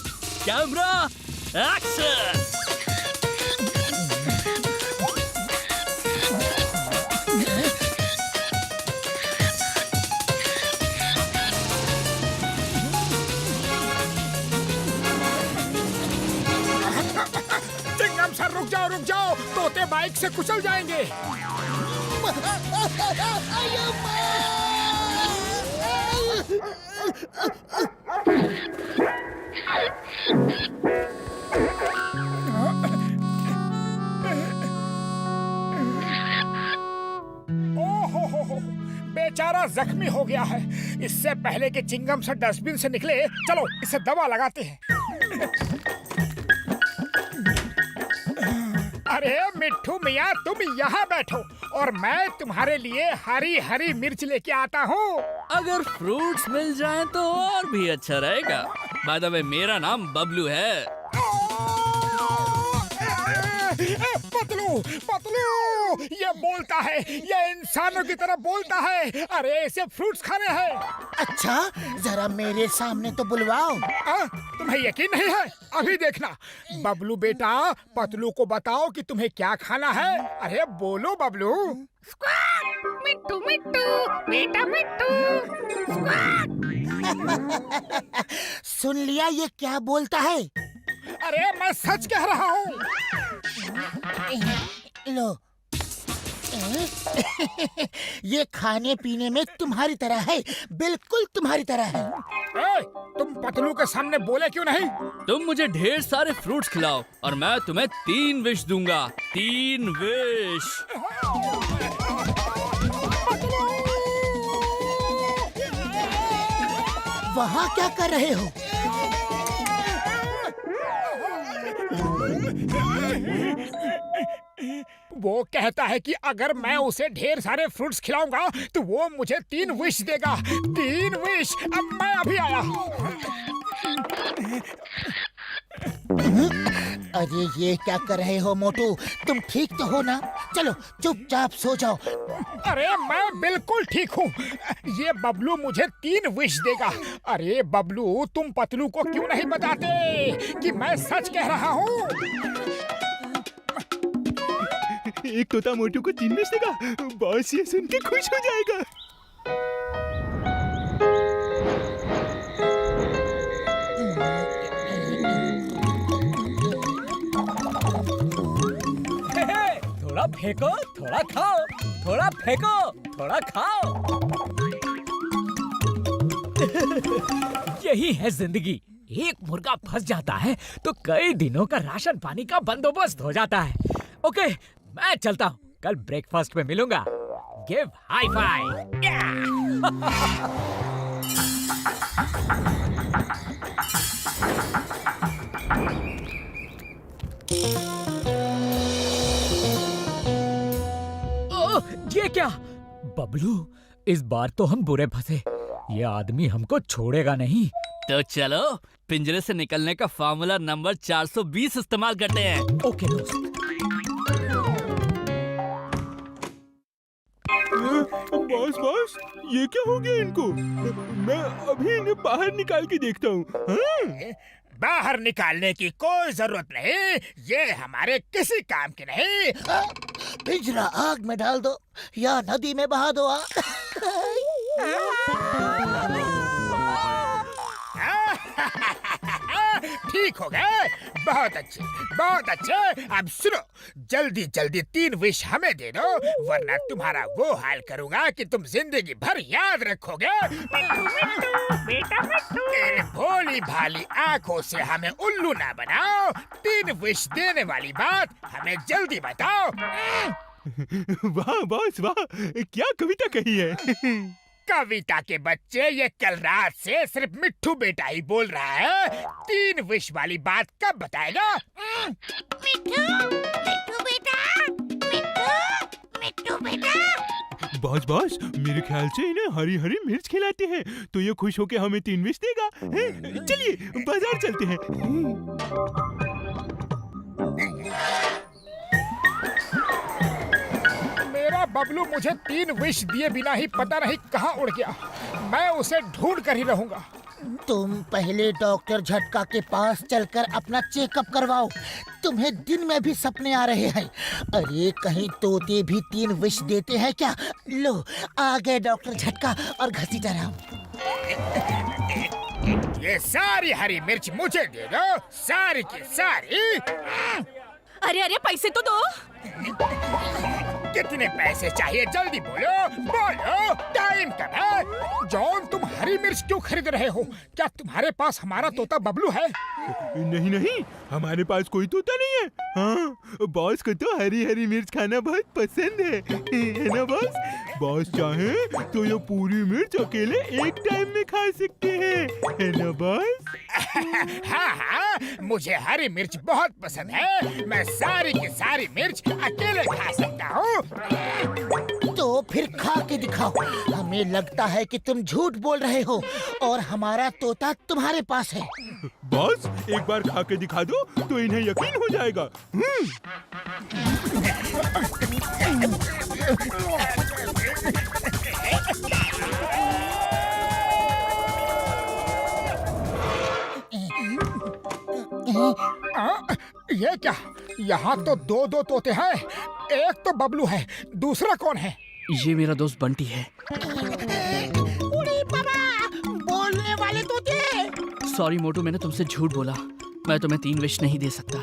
camera, action. Chingum sir, रुक जाओ, तोते बाइक से कुचल जाएंगे। ओहो, बेचारा जख्मी हो गया है। इससे पहले कि चिंगम सर डस्टबिन से निकले, चलो इसे दवा लगाते हैं। अरे मिट्ठू मियाँ, तुम यहाँ बैठो और मैं तुम्हारे लिए हरी हरी मिर्च लेके आता हूँ। अगर फ्रूट्स मिल जाएं तो और भी अच्छा रहेगा। बाय द वे, मेरा नाम बबलू है। पतलू पतलू, ये बोलता है, ये इंसानों की तरह बोलता है। अरे इसे फ्रूट्स खाने हैं। अच्छा, जरा मेरे सामने तो बुलवाओ। तुम्हें यकीन नहीं है? अभी देखना। बबलू बेटा, पतलू को बताओ कि तुम्हें क्या खाना है। अरे बोलो बबलू। मिट्टू मिट्टू, बेटा मिट्टू। सुन लिया ये क्या बोलता है? अरे मैं सच कह रहा हूँ। लो। ये खाने पीने में तुम्हारी तरह है, बिल्कुल तुम्हारी तरह है। तुम पतलू के सामने बोले क्यों नहीं? तुम मुझे ढेर सारे फ्रूट्स खिलाओ और मैं तुम्हें 3 विश दूंगा। 3 विश। वहाँ क्या कर रहे हो? वो कहता है कि अगर मैं उसे ढेर सारे फ्रूट्स खिलाऊंगा तो वो मुझे 3 विश देगा। 3 विश। अब मैं अभी आया। अरे ये क्या कर रहे हो मोटू? तुम ठीक तो हो ना? चलो चुपचाप सो जाओ। अरे मैं बिल्कुल ठीक हूँ। ये बबलू मुझे 3 विश देगा। अरे बबलू, तुम पतलू को क्यों नहीं बताते कि मैं सच कह रहा हूँ? एक तोता मोटू को 3 विश देगा। बॉस ये सुन के खुश हो जाएगा। थोड़ा फेंको, थोड़ा खाओ, थोड़ा फेंको, थोड़ा खाओ। यही है जिंदगी। एक मुर्गा फंस जाता है तो कई दिनों का राशन पानी का बंदोबस्त हो जाता है। ओके, मैं चलता हूँ। कल ब्रेकफास्ट में मिलूंगा। Give high five. ये क्या? बबलू, इस बार तो हम बुरे फंसे। ये आदमी हमको छोड़ेगा नहीं। तो चलो पिंजरे से निकलने का फार्मूला नंबर 420 इस्तेमाल करते हैं। ओके दोस्त। बॉस, ये क्या हो गया इनको? मैं अभी इन्हें बाहर निकाल के देखता हूँ। बाहर निकालने की कोई जरूरत नहीं। ये हमारे किसी काम के नहीं। पिंजरा आग में डाल दो या नदी में बहा दो। ठीक हो गए। बहुत अच्छे, बहुत अच्छे। अब सुनो, जल्दी जल्दी 3 विश हमें दे दो, वरना तुम्हारा वो हाल करूंगा कि तुम जिंदगी भर याद रखोगे। इन भोली भाली आंखों से हमें उल्लू ना बनाओ। 3 विश देने वाली बात हमें जल्दी बताओ। वाह बॉस वाह, क्या कविता कही है। कविता के बच्चे, ये कल रात से सिर्फ मिट्ठू बेटा ही बोल रहा है। 3 विश वाली बात कब बताएगा? मिट्ठू बेटा। बॉस, मेरे ख्याल से इन्हें हरी हरी मिर्च खिलाते हैं तो ये खुश होके हमें 3 विश देगा। चलिए बाजार चलते हैं। मेरा बबलू मुझे 3 विश दिए बिना ही पता नहीं कहाँ उड़ गया। मैं उसे ढूंढ कर ही रहूंगा। तुम पहले डॉक्टर झटका के पास चलकर अपना चेकअप करवाओ। तुम्हें दिन में भी सपने आ रहे हैं। अरे कहीं तोते भी 3 विश देते हैं क्या? लो आ गए डॉक्टर झटका और घसीटा रहा हूँ। ये सारी हरी मिर्च मुझे दे दो, सारी की सारी। अरे अरे पैसे तो दो। कितने पैसे चाहिए? जल्दी बोलो बोलो, टाइम कब है? जॉन, तुम हरी मिर्च क्यों खरीद रहे हो? क्या तुम्हारे पास हमारा तोता बबलू है? नहीं, हमारे पास कोई तोता नहीं है। हाँ, बॉस को तो हरी हरी मिर्च खाना बहुत पसंद है ना बॉस? बॉस चाहे तो ये पूरी मिर्च अकेले एक टाइम में खा सकते हैं, है ना बॉस? हाँ, मुझे हरी मिर्च बहुत पसंद है। मैं सारी की सारी मिर्च अकेले खा सकता हूँ। तो फिर खा के दिखाओ। हमें लगता है कि तुम झूठ बोल रहे हो और हमारा तोता तुम्हारे पास है। बॉस, एक बार खा के दिखा दो तो इन्हें यकीन हो जाएगा। ये क्या? यहाँ तो 2 तोते हैं। एक तो बबलू है, दूसरा कौन है? ये मेरा दोस्त बंटी है। उड़ी बाबा, बोलने वाले तोते। सॉरी मोटू, मैंने तुमसे झूठ बोला। मैं तुम्हें 3 विश नहीं दे सकता।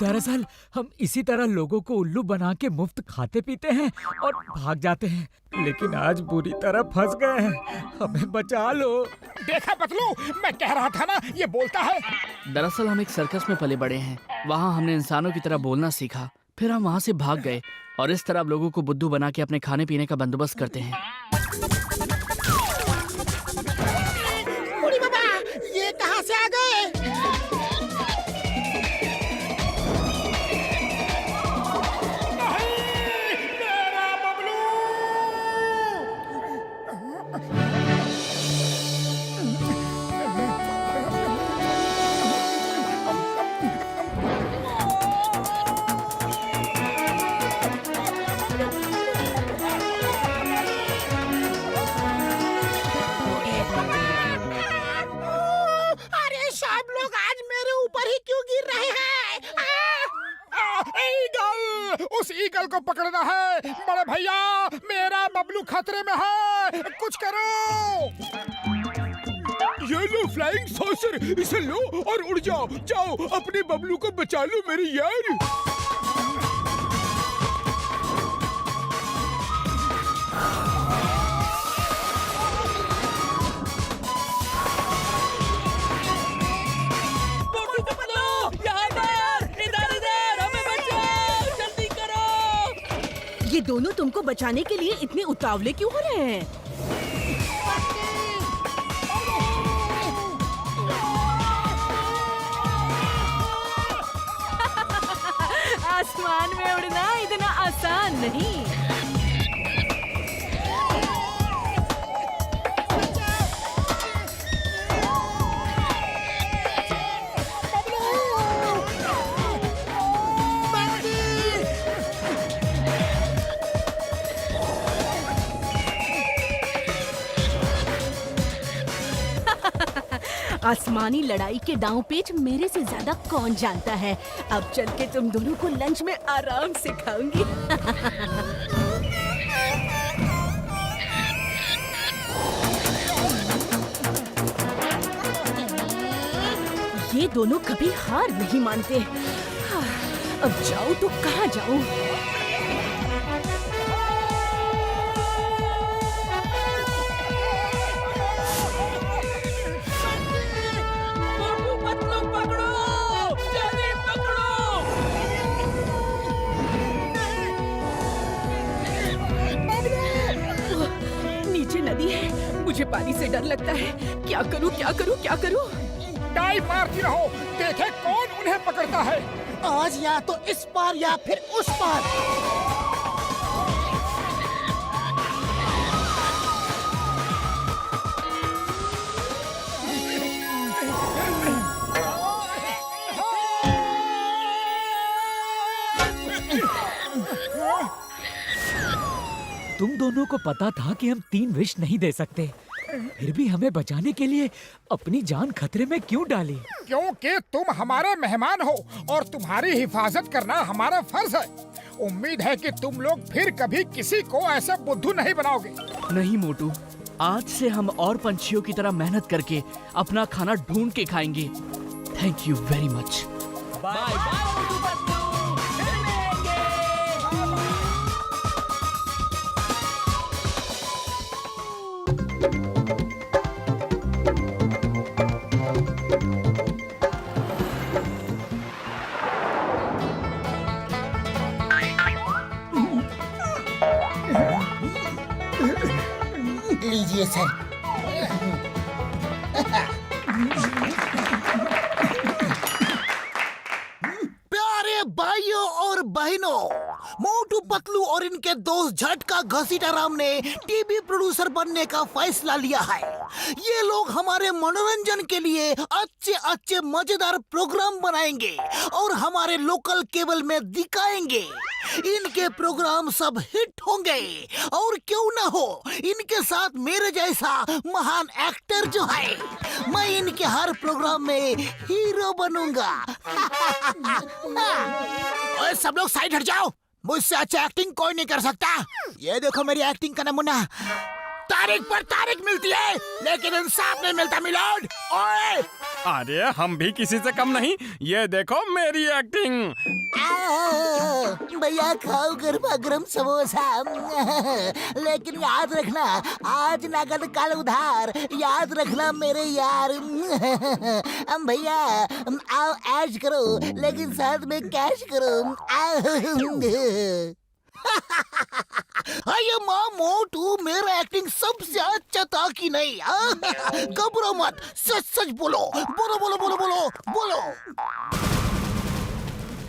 दरअसल हम इसी तरह लोगों को उल्लू बना के मुफ्त खाते पीते हैं और भाग जाते हैं, लेकिन आज बुरी तरह फंस गए हैं। हमें बचा लो। देखा पतलू, मैं कह रहा था ना, ये बोलता है। दरअसल हम एक सर्कस में पले बड़े हैं। वहाँ हमने इंसानों की तरह बोलना सीखा, फिर हम वहाँ से भाग गए और इस तरह लोगों को बुद्धू बना के अपने खाने पीने का बंदोबस्त करते हैं। उड़ी बाबा, ये कहाँ से आ गए? उस ईगल को पकड़ना है। बड़े भैया, मेरा बबलू खतरे में है, कुछ करो। ये लो फ्लाइंग सॉसर, इसे लो और उड़ जाओ। जाओ, अपने बबलू को बचा लो मेरे यार। ये दोनों तुमको बचाने के लिए इतने उतावले क्यों हो रहे हैं? आसमान में उड़ना इतना आसान नहीं। आसमानी लड़ाई के दांव पेच मेरे से ज्यादा कौन जानता है। अब चल के तुम दोनों को लंच में आराम से खाऊंगी। ये दोनों कभी हार नहीं मानते। अब जाऊं तो कहाँ जाऊं? नदी है, मुझे पानी से डर लगता है। क्या करूं, क्या करूं, क्या करूं? डाइव मारती रहो, देखे कौन उन्हें पकड़ता है। आज या तो इस पार या फिर उस पार। तुम दोनों को पता था कि हम 3 विश नहीं दे सकते, फिर भी हमें बचाने के लिए अपनी जान खतरे में क्यों डाली? क्योंकि तुम हमारे मेहमान हो और तुम्हारी हिफाजत करना हमारा फर्ज है। उम्मीद है कि तुम लोग फिर कभी किसी को ऐसा बुद्धू नहीं बनाओगे। नहीं मोटू, आज से हम और पंछियों की तरह मेहनत करके अपना खाना ढूंढ के खाएंगे। Thank you very much. Bye bye. लीजिए सर। प्यारे भाइयों और बहनों, मोटू पतलू और इनके दोस्त झटका घसीटा राम ने टीवी प्रोड्यूसर बनने का फैसला लिया है। ये लोग हमारे मनोरंजन के लिए अच्छे अच्छे मजेदार प्रोग्राम बनाएंगे और हमारे लोकल केबल में दिखाएंगे। इनके प्रोग्राम सब हिट होंगे और क्यों ना हो, इनके साथ मेरे जैसा महान एक्टर जो है, मैं इनके हर प्रोग्राम में हीरो बनूंगा। ओए सब लोग साइड हट जाओ, मुझसे अच्छा एक्टिंग कोई नहीं कर सकता। ये देखो मेरी एक्टिंग का नमूना। तारीख पर तारीख मिलती है लेकिन इंसाफ नहीं मिलता मिलोड। ओए अरे हम भी किसी से कम नहीं, ये देखो मेरी एक्टिंग। भैया खाओ गरमा गरम समोसा। लेकिन याद रखना, आज नगद कल उधार। याद रखना मेरे यार। भैया आओ ऐश करो लेकिन साथ में कैश करो। अरे माँ मोटू, मेरा एक्टिंग सबसे अच्छा था कि नहीं? घबरो मत, सच सच बोलो। बोलो बोलो बोलो बोलो बोलो।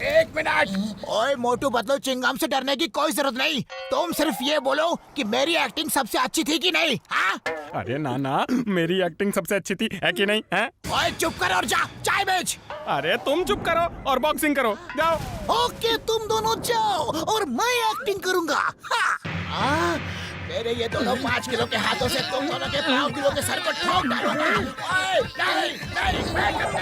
1 मिनट। ओए मोटू पतलू, चिंगम से डरने की कोई जरूरत नहीं। तुम सिर्फ ये बोलो कि मेरी एक्टिंग सबसे अच्छी थी कि नहीं? हाँ? अरे नाना, मेरी एक्टिंग सबसे अच्छी थी है कि नहीं है? ओए चुप कर और जा, चाय बेच। अरे तुम चुप करो और बॉक्सिंग करो, जाओ। ओके तुम दोनों जाओ और मैं एक्टिंग करूंगा। हाँ? मेरे ये दोनों 5 किलो के हाथों से तुम दोनों के 5 किलो के सर को ठोक डालूंगा। नहीं नहीं, मैं करता।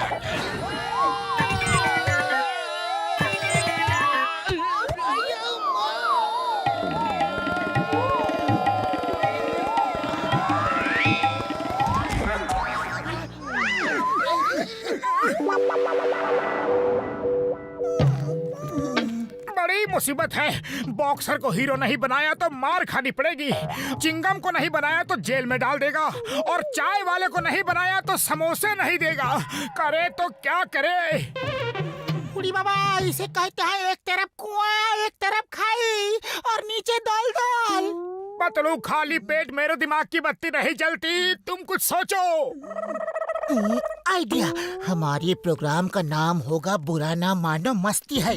मुसीबत है। बॉक्सर को हीरो नहीं बनाया तो मार खानी पड़ेगी, चिंगम को नहीं बनाया तो जेल में डाल देगा, और चाय वाले को नहीं बनाया तो समोसे नहीं देगा। करे तो क्या करे? बुढ़ी बाबा, इसे कहते हैं एक तरफ कुआं एक तरफ खाई और नीचे दलदल। पतलू, खाली पेट मेरे दिमाग की बत्ती नहीं जलती, तुम कुछ सोचो। आइडिया, हमारे प्रोग्राम का नाम होगा बुरा ना मानो मस्ती है।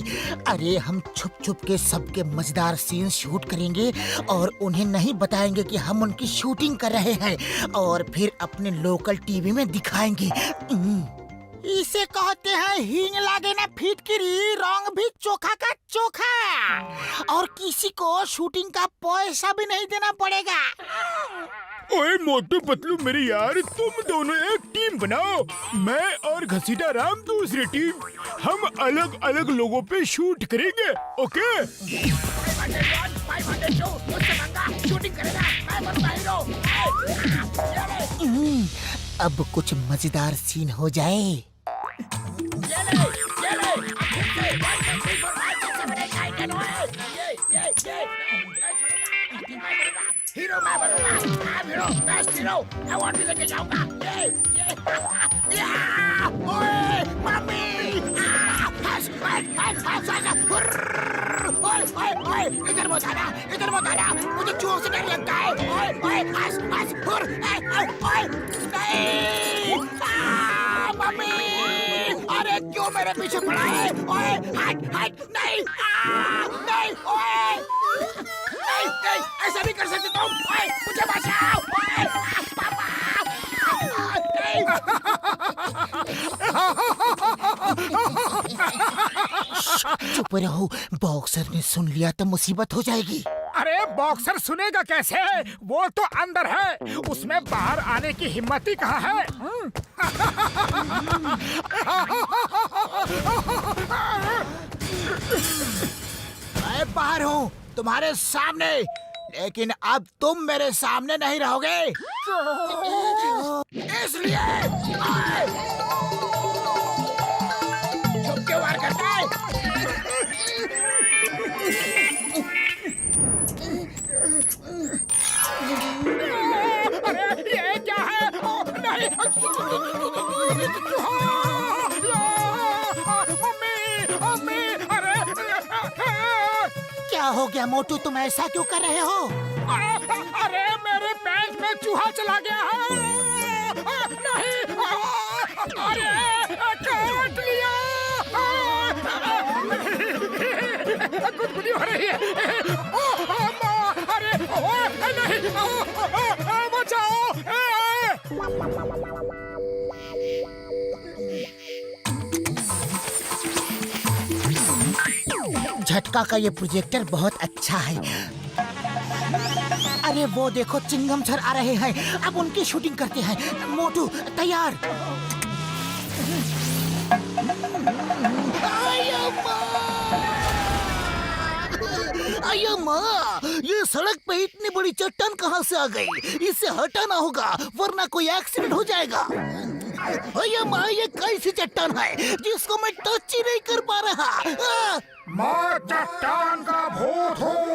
अरे हम छुप छुप के सबके मजेदार सीन शूट करेंगे और उन्हें नहीं बताएंगे कि हम उनकी शूटिंग कर रहे हैं, और फिर अपने लोकल टीवी में दिखाएंगे। इसे कहते हैं हींग लागे ना फिटकिरी, रंग भी चोखा का चोखा, और किसी को शूटिंग का पैसा भी नहीं देना पड़ेगा। ओए मोटू पतलू मेरे यार, तुम दोनों एक टीम बनाओ, मैं और घसीटा राम दूसरी टीम। हम अलग अलग लोगों पे शूट करेंगे, ओके? अब कुछ मजेदार सीन हो जाए। हीरो मैं बनूंगा, I'm hero, best hero, award भी लेके जाऊंगा। ओए मम्मी, इधर मत आना, इधर मत आना, मुझे चूहों से डर लगता है। नहीं, मम्मी, अरे क्यों मेरे पीछे पड़ा है? ओए हट, नहीं, नहीं, ओए नहीं, ऐसा नहीं कर सकते तुम। ओए, मुझे बचाओ। ओए, पापा, चुप रहो, बॉक्सर ने सुन लिया तो मुसीबत हो जाएगी। अरे बॉक्सर सुनेगा कैसे? वो तो अंदर है, उसमें बाहर आने की हिम्मत ही कहाँ है? मैं बाहर हूँ, तुम्हारे सामने, लेकिन अब तुम मेरे सामने नहीं रहोगे। इसलिए छुप के वार करता है। अरे ये क्या है? नहीं, मम्मी, अरे क्या हो गया मोटू, तुम ऐसा क्यों कर रहे हो? अरे मेरे पैंट में चूहा चला गया है। नहीं, अरे काट लिया। गुदगुदी हो रही है। अरे नहीं, बचाओ। झटका का ये प्रोजेक्टर बहुत अच्छा है। अरे वो देखो, चिंगम सर आ रहे हैं, अब उनकी शूटिंग करते हैं। मोटू तैयार। अय्या माँ, ये सड़क पे इतनी बड़ी चट्टान कहाँ से आ गई? इसे हटाना होगा वरना कोई एक्सीडेंट हो जाएगा। अय्या माँ, ये कैसी चट्टान है जिसको मैं टच ही नहीं कर पा रहा? मैं चट्टान का भूत हूँ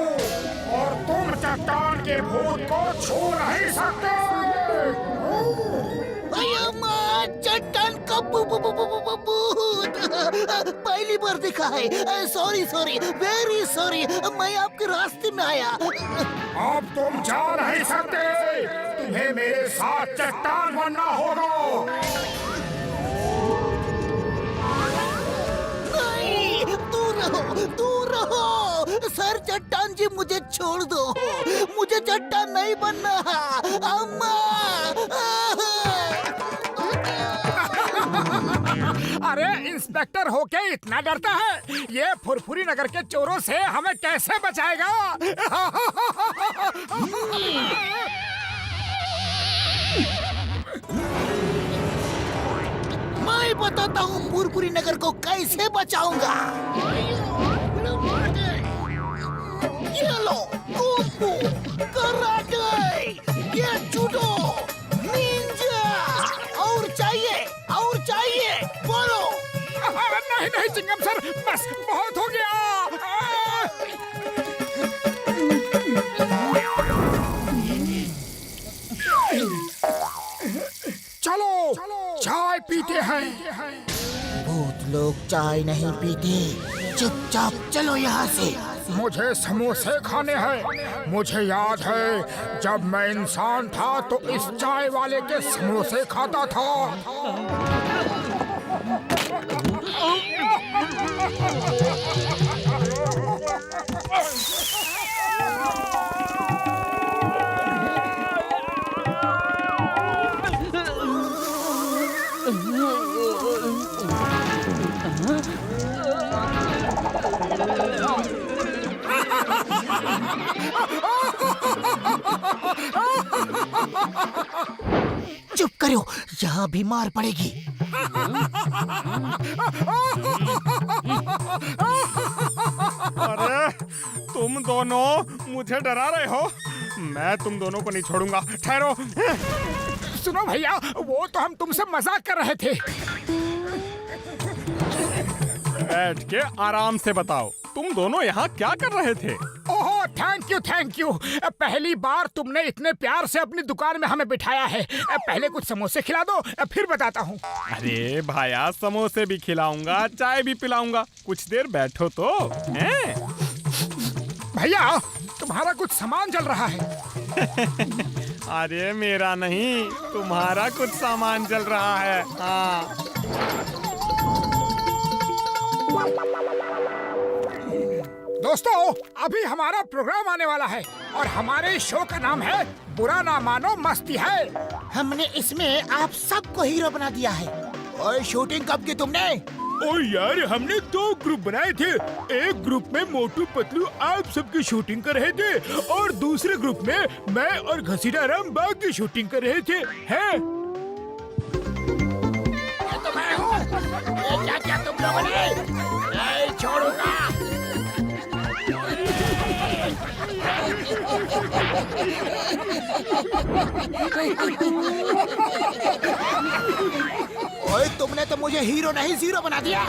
और तुम चट्टान के भूत को छू नहीं सकते। अय्या माँ, चट्टान का भूत पहली बार देखा है। सॉरी, वेरी सॉरी, मैं आपके रास्ते में आया। अब तुम जा नहीं सकते, तुम्हें मेरे साथ चट्टान बनना होगा। नहीं, दूर रहो। सर चट्टान जी, मुझे छोड़ दो, मुझे चट्टान नहीं बनना। अम्मा, अरे इंस्पेक्टर होके इतना डरता है? ये फुरफुरी नगर के चोरों से हमें कैसे बचाएगा? मैं बताता हूँ फुरफुरी नगर को कैसे बचाऊंगा। ये लो, कुंफू, कराटे, ये जूडो, निंजा, और चाहिए, बोलो। नहीं चिंगम सर, बस बहुत हो गया। पीते हैं। भूत लोग चाय नहीं पीते। चुपचाप चलो यहाँ से। मुझे समोसे खाने हैं। मुझे याद है जब मैं इंसान था तो इस चाय वाले के समोसे खाता था। चुप करो, यहाँ भी मार पड़ेगी। अरे तुम दोनों मुझे डरा रहे हो। मैं तुम दोनों को नहीं छोड़ूंगा। ठहरो। सुनो भैया, वो तो हम तुमसे मजाक कर रहे थे। बैठ के आराम से बताओ, तुम दोनों यहाँ क्या कर रहे थे? ओहो, थैंक यू। पहली बार तुमने इतने प्यार से अपनी दुकान में हमें बिठाया है। पहले कुछ समोसे खिला दो, फिर बताता हूँ। अरे भाया, समोसे भी खिलाऊंगा, चाय भी पिलाऊंगा। कुछ देर बैठो तो। हैं? भैया, तुम्हारा कुछ सामान जल रहा है। अरे मेरा नहीं, तुम्हारा कुछ सामान जल रहा है। हाँ। दोस्तों, अभी हमारा प्रोग्राम आने वाला है और हमारे शो का नाम है बुरा ना मानो मस्ती है। हमने इसमें आप सबको हीरो बना दिया है। और शूटिंग कब की तुमने? ओ यार, हमने 2 ग्रुप बनाए थे। एक ग्रुप में मोटू पतलू आप सबकी शूटिंग कर रहे थे और दूसरे ग्रुप में मैं और घसीटा राम बाग की शूटिंग कर रहे थे। हैं? तो मैं हूँ। क्या तुम लोगों ने नहीं छोड़ूंगा। ओए, तुमने तो मुझे हीरो नहीं जीरो बना दिया।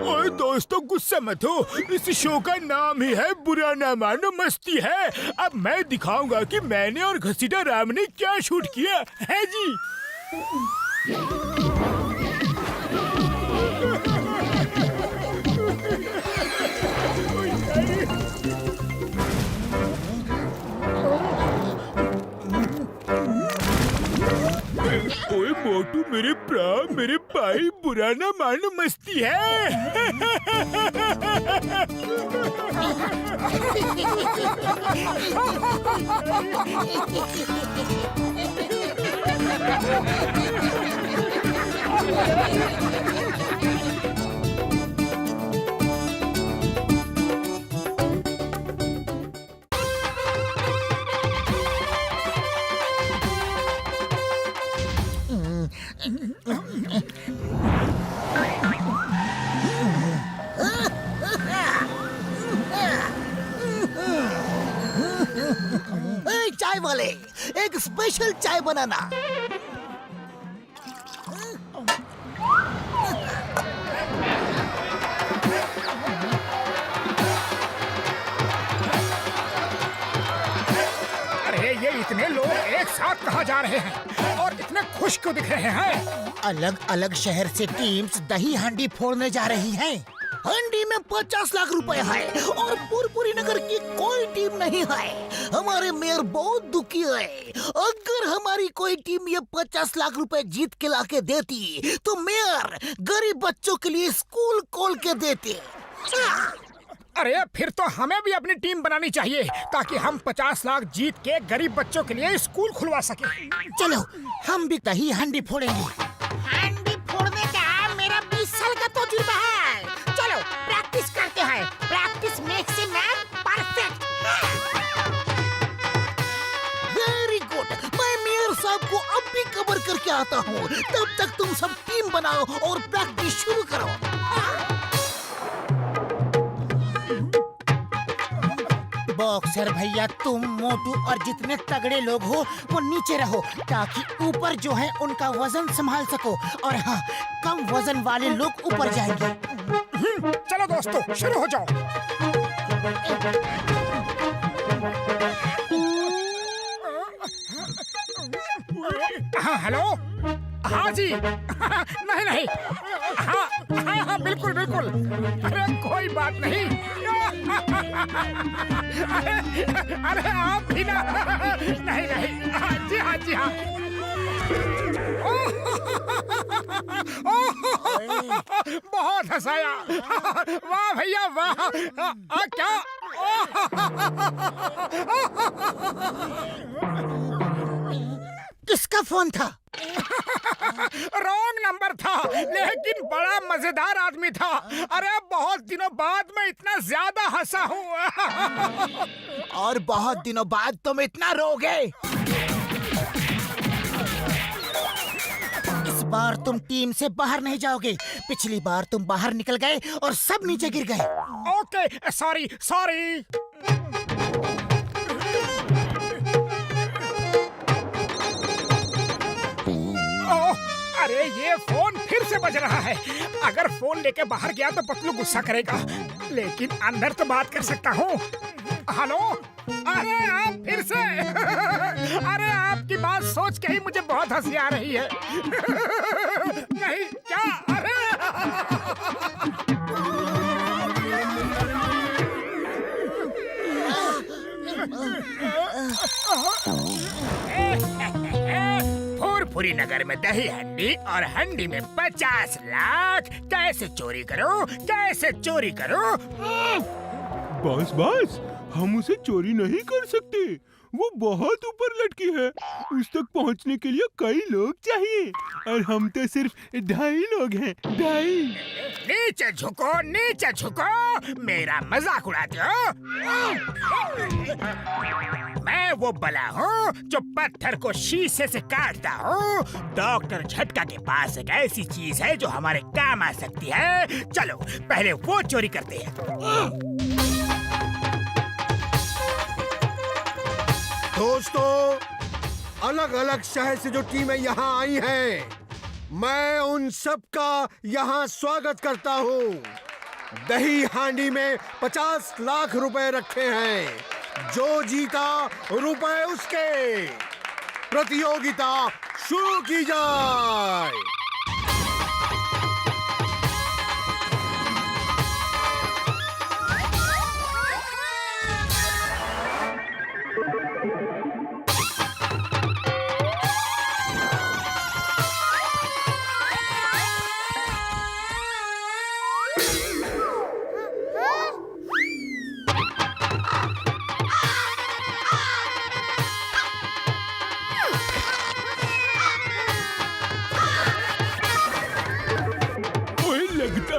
ओए दोस्तों, गुस्सा मत हो। इस शो का नाम ही है बुरा ना मानो मस्ती है। अब मैं दिखाऊंगा कि मैंने और घसीटा राम ने क्या शूट किया है जी। ओए मोटू, मेरे प्राण, मेरे भाई, बुरा ना मानो मस्ती है। चाय वाले, एक स्पेशल चाय बनाना। अरे ये इतने लोग एक साथ कहाँ जा रहे हैं और इतने खुश क्यों दिख रहे हैं? अलग अलग शहर से टीम्स दही हांडी फोड़ने जा रही हैं। हांडी में 50 लाख रुपए है और पुरपुरी नगर की कोई टीम नहीं है। हमारे मेयर बहुत दुखी है। अगर हमारी कोई टीम ये 50 लाख रुपए जीत के लाके देती तो मेयर गरीब बच्चों के लिए स्कूल खोल के देते। अरे फिर तो हमें भी अपनी टीम बनानी चाहिए ताकि हम 50 लाख जीत के गरीब बच्चों के लिए स्कूल खुलवा सके। चलो, हम भी दही हांडी फोड़ेंगे। हांडी फोड़ने का मेरा 20 साल का तजुर्बा है। चलो प्रैक्टिस करते हैं। Practice makes a man perfect. Very good. मैं मेयर साहब को अब भी कवर करके के आता हूँ। तब तक तुम सब टीम बनाओ और प्रैक्टिस शुरू करो। बॉक्सर भैया, तुम, मोटू और जितने तगड़े लोग हो वो नीचे रहो, ताकि ऊपर जो है उनका वजन संभाल सको। और हाँ, कम वजन वाले लोग ऊपर जाएंगे। चलो दोस्तों, शुरू हो जाओ। हाँ, हेलो। हाँ जी। नहीं नहीं, हाँ हाँ हाँ, बिल्कुल बिल्कुल। अरे कोई बात नहीं। अरे आप भी ना। नहीं नहीं, हाँ जी, हाँ जी, हाँ। बहुत हंसाया। वाह भैया वाह। क्या? किसका फोन था? रॉन्ग नंबर था, लेकिन बड़ा मजेदार आदमी था। अरे बहुत दिनों बाद मैं इतना ज्यादा हंसा हूँ। और बहुत दिनों बाद तुम इतना रोगे। इस बार तुम टीम से बाहर नहीं जाओगे। पिछली बार तुम बाहर निकल गए और सब नीचे गिर गए। Okay, sorry sorry. अरे ये फोन फिर से बज रहा है। अगर फोन लेके बाहर गया तो पतलू गुस्सा करेगा, लेकिन अंदर तो बात कर सकता हूँ। हेलो। अरे आप फिर से। अरे आपकी बात सोच के ही मुझे बहुत हंसी आ रही है। नहीं क्या? अरे फुरफुरी नगर में दही हंडी और हंडी में 50 लाख। कैसे चोरी करो, कैसे चोरी करो? बॉस, हम उसे चोरी नहीं कर सकते। वो बहुत ऊपर लटकी है। उस तक पहुंचने के लिए कई लोग चाहिए, और हम तो सिर्फ 2.5 लोग हैं। 2.5। नीचे झुको, नीचे झुको। मेरा मजाक उड़ाते हो? मैं वो बला हूँ जो पत्थर को शीशे से काटता हूँ। डॉक्टर झटका के पास एक ऐसी चीज है जो हमारे काम आ सकती है। चलो पहले वो चोरी करते हैं। दोस्तों, अलग अलग शहर से जो टीमें यहाँ आई हैं, मैं उन सब का यहाँ स्वागत करता हूँ। दही हांडी में 50 लाख रुपए रखे हैं। जो जीता रुपए उसके। प्रतियोगिता शुरू की जाए।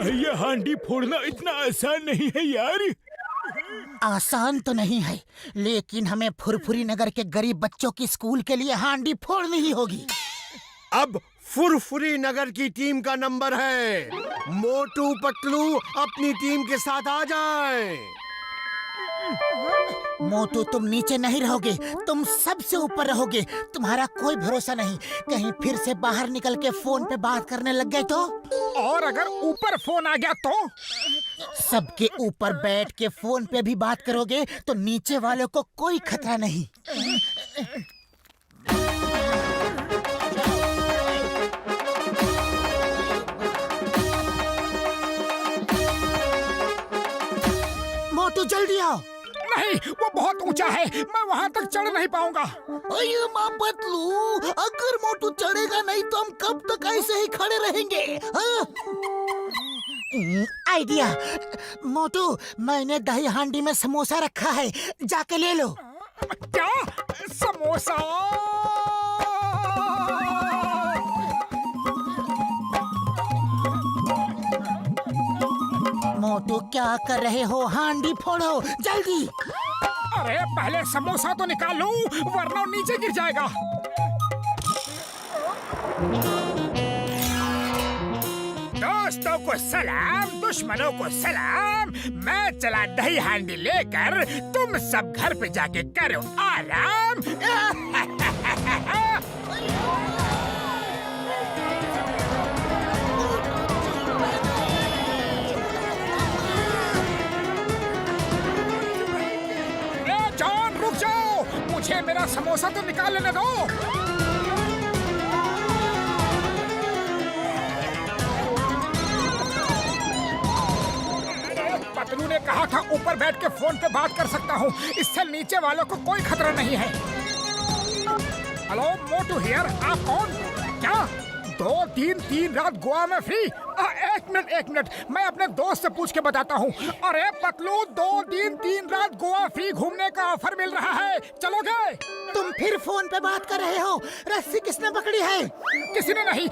ये हांडी फोड़ना इतना आसान नहीं है यार। आसान तो नहीं है, लेकिन हमें फुरफुरी नगर के गरीब बच्चों की स्कूल के लिए हांडी फोड़नी ही होगी। अब फुरफुरी नगर की टीम का नंबर है। मोटू पतलू अपनी टीम के साथ आ जाएं। मोटू, तुम नीचे नहीं रहोगे, तुम सबसे ऊपर रहोगे। तुम्हारा कोई भरोसा नहीं, कहीं फिर से बाहर निकल के फोन पे बात करने लग गए तो? और अगर ऊपर फोन आ गया तो? सबके ऊपर बैठ के फोन पे भी बात करोगे तो नीचे वालों को कोई खतरा नहीं। मोटू जल्दी आओ। नहीं, वो बहुत ऊंचा है, मैं वहाँ तक चढ़ नहीं पाऊंगा। अरे माँ पतलू, अगर मोटू चढ़ेगा नहीं तो हम कब तक ऐसे ही खड़े रहेंगे? आइडिया। मोटू, मैंने दही हांडी में समोसा रखा है, जाके ले लो। क्या? समोसा? मोटू, क्या कर रहे हो? हांडी फोड़ो जल्दी। अरे पहले समोसा तो निकाल लूं, वरना नीचे गिर जाएगा। दोस्तों को सलाम, दुश्मनों को सलाम। मैं चला दही हांडी लेकर, तुम सब घर पे जाके करो आराम। ए जॉन, रुक जाओ, मुझे मेरा समोसा तो निकाल लेने दो। पतलू ने कहा था ऊपर बैठ के फोन पे बात कर सकता हूँ, इससे नीचे वालों को कोई खतरा नहीं है। हेलो मोटू हियर, आप कौन? क्या 2-3 रात गोवा में फ्री? एक मिनट, मैं अपने दोस्त से पूछ के बताता हूँ। अरे पतलू, 2-3 रात गोवा फ्री घूमने का ऑफर मिल रहा है, चलोगे? तुम फिर फोन पे बात कर रहे हो? रस्सी किसने पकड़ी है? किसी ने नहीं।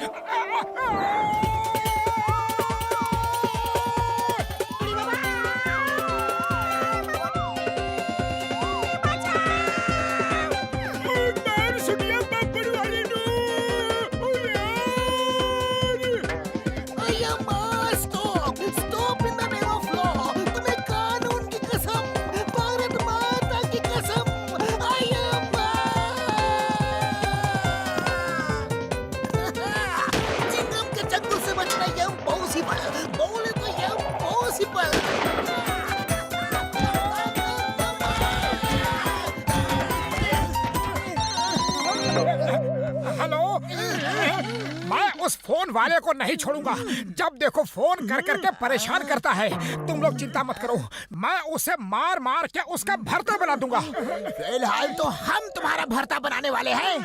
उस फोन वाले को नहीं छोड़ूंगा। जब देखो फोन कर करके परेशान करता है। तुम लोग चिंता मत करो, मैं उसे मार मार के उसका भरता बना दूंगा। फिलहाल तो हम तुम्हारा भरता बनाने वाले हैं।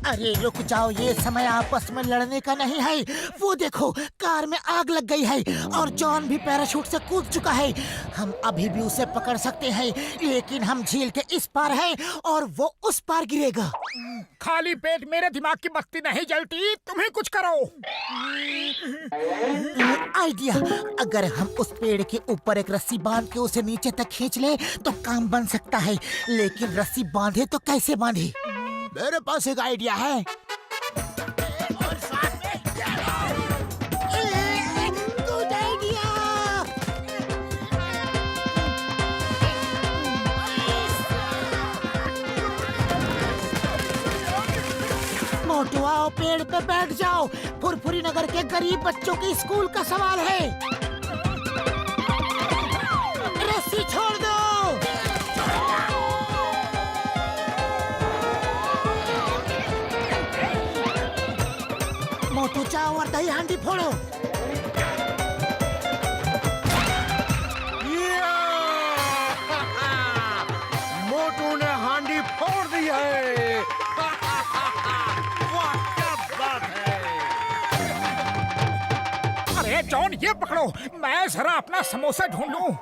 अरे रुक जाओ, ये समय आपस में लड़ने का नहीं है। वो देखो, कार में आग लग गई है और जॉन भी पैराशूट से कूद चुका है। हम अभी भी उसे पकड़ सकते हैं, लेकिन हम झील के इस पार हैं और वो उस पार गिरेगा। खाली पेट मेरे दिमाग की बत्ती नहीं जलती, तुम्हें कुछ करो। आइडिया, अगर हम उस पेड़ के ऊपर एक रस्सी बांध के उसे नीचे तक खींच ले तो काम बन सकता है, लेकिन रस्सी बांधे तो कैसे बांधे? मेरे पास एक आइडिया है। और साथ में गुड आइडिया। मोटू, आओ पेड़ पे बैठ जाओ। फुरफुरी नगर के गरीब बच्चों के स्कूल का सवाल है। रस्सी छोड़ दो। मोटू, जाओ और दही हांडी फोड़ो। मोटू ने हांडी फोड़ दी है। वाह, क्या बात है। अरे जॉन, ये पकड़ो, मैं जरा अपना समोसा ढूंढ लूं।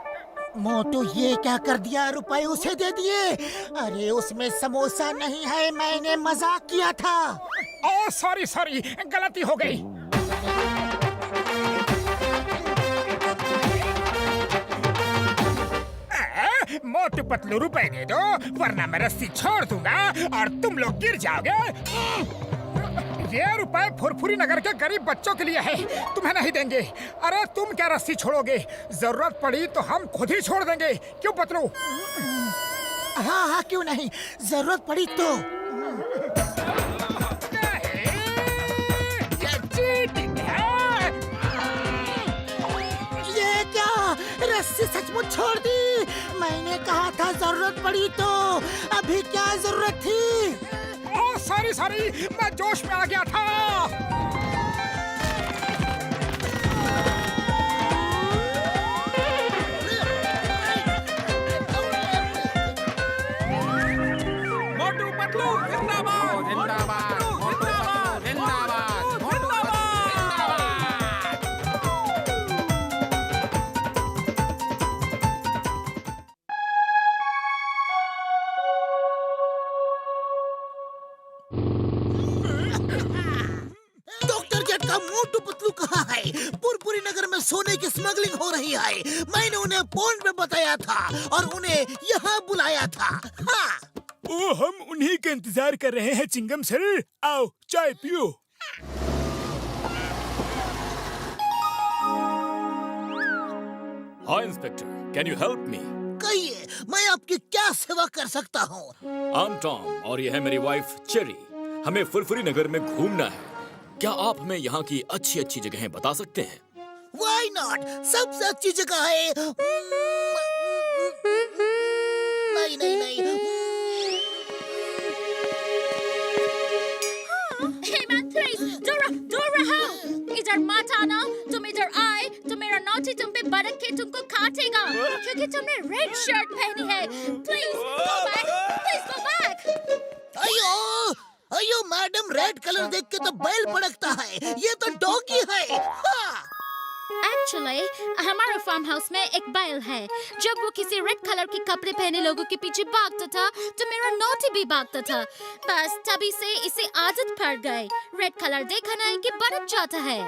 मोटू, ये क्या कर दिया? रुपए उसे दे दिए। अरे उसमें समोसा नहीं है, मैंने मजाक किया था। ओ सॉरी, गलती हो गई। मोटू पतलू, रुपए दे दो वरना मैं रस्सी छोड़ दूंगा और तुम लोग गिर जाओगे। ये रुपए फुरफुरी नगर के गरीब बच्चों के लिए है, तुम्हें नहीं देंगे। अरे तुम क्या रस्सी छोड़ोगे? जरूरत पड़ी तो हम खुद ही छोड़ देंगे, क्यों पतलू? हाँ, क्यों नहीं, जरूरत पड़ी तो। ये क्या, रस्सी सचमुच छोड़ दी? मैंने कहा था जरूरत पड़ी तो। अभी क्या जरूरत थी? ओ सॉरी, मैं जोश में आ गया था। मोटू पतलू जिंदाबाद, जिंदाबाद, जिंदाबाद, जिंदाबाद, जिंदाबाद। डॉक्टर, गेट का मोटू पतलू कहाँ है? पुरपुरी नगर में सोने की स्मगलिंग हो रही है। मैंने उन्हें फोन पे बताया था और उन्हें यहाँ बुलाया था। हाँ। ओ, हम उन्हीं के इंतजार कर रहे हैं चिंगम सर। आओ चाय पियो। हाँ inspector, can you help me? कहिए, मैं आपकी क्या सेवा कर सकता हूँ? आई एम टॉम और ये है मेरी वाइफ चेरी। हमें फुरफुरी नगर में घूमना है। क्या आप हमें यहाँ की अच्छी अच्छी जगहें बता सकते हैं? Why not? सबसे अच्छी जगह है। नहीं नहीं नहीं। Hey man, please, दूर रहो। इधर मत आना। तुम इधर आए तो मेरा नौटी तुम पे बरक के तुमको काटेगा, क्योंकि तुमने रेड शर्ट पहनी है। Please go back, please go back। अयो अयो मैडम, रेड कलर देख के तो बैल भड़कता है। ये तो डॉगी है। हाँ। Actually, हमारे फार्म हाउस में एक बैल है। जब वो किसी रेड कलर के कपड़े पहने लोगों के पीछे भागता था तो मेरा नोटी भी भागता था। बस तभी से इसे आदत पड़ गई। रेड कलर देखा नहीं कि भड़क जाता है।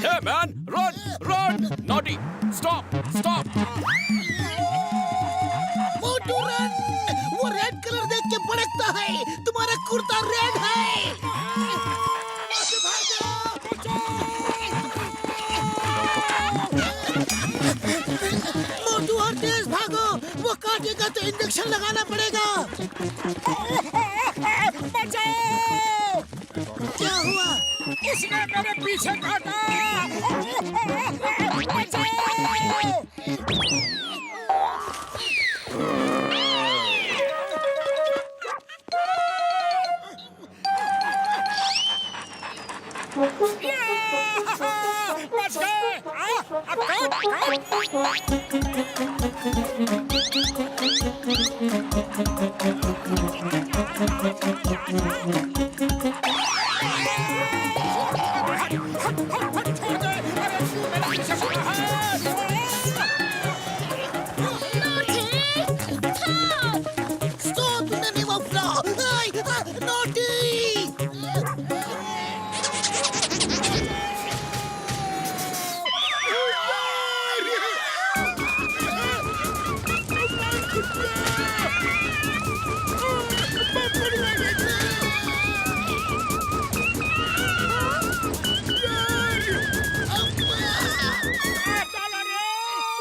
Hey man, run, run! Naughty, stop, stop! मोटू रन! वो रेड कलर देख के भड़कता है। तुम्हारा कुर्ता रेड है। मोटू और तेज भागो। वो काटेगा तो इंजेक्शन लगाना पड़ेगा। बचाओ! क्या हुआ? उसने मेरे पीछे काटा। बचाओ! बच गए। अब Stop! In the name of law! Naughty!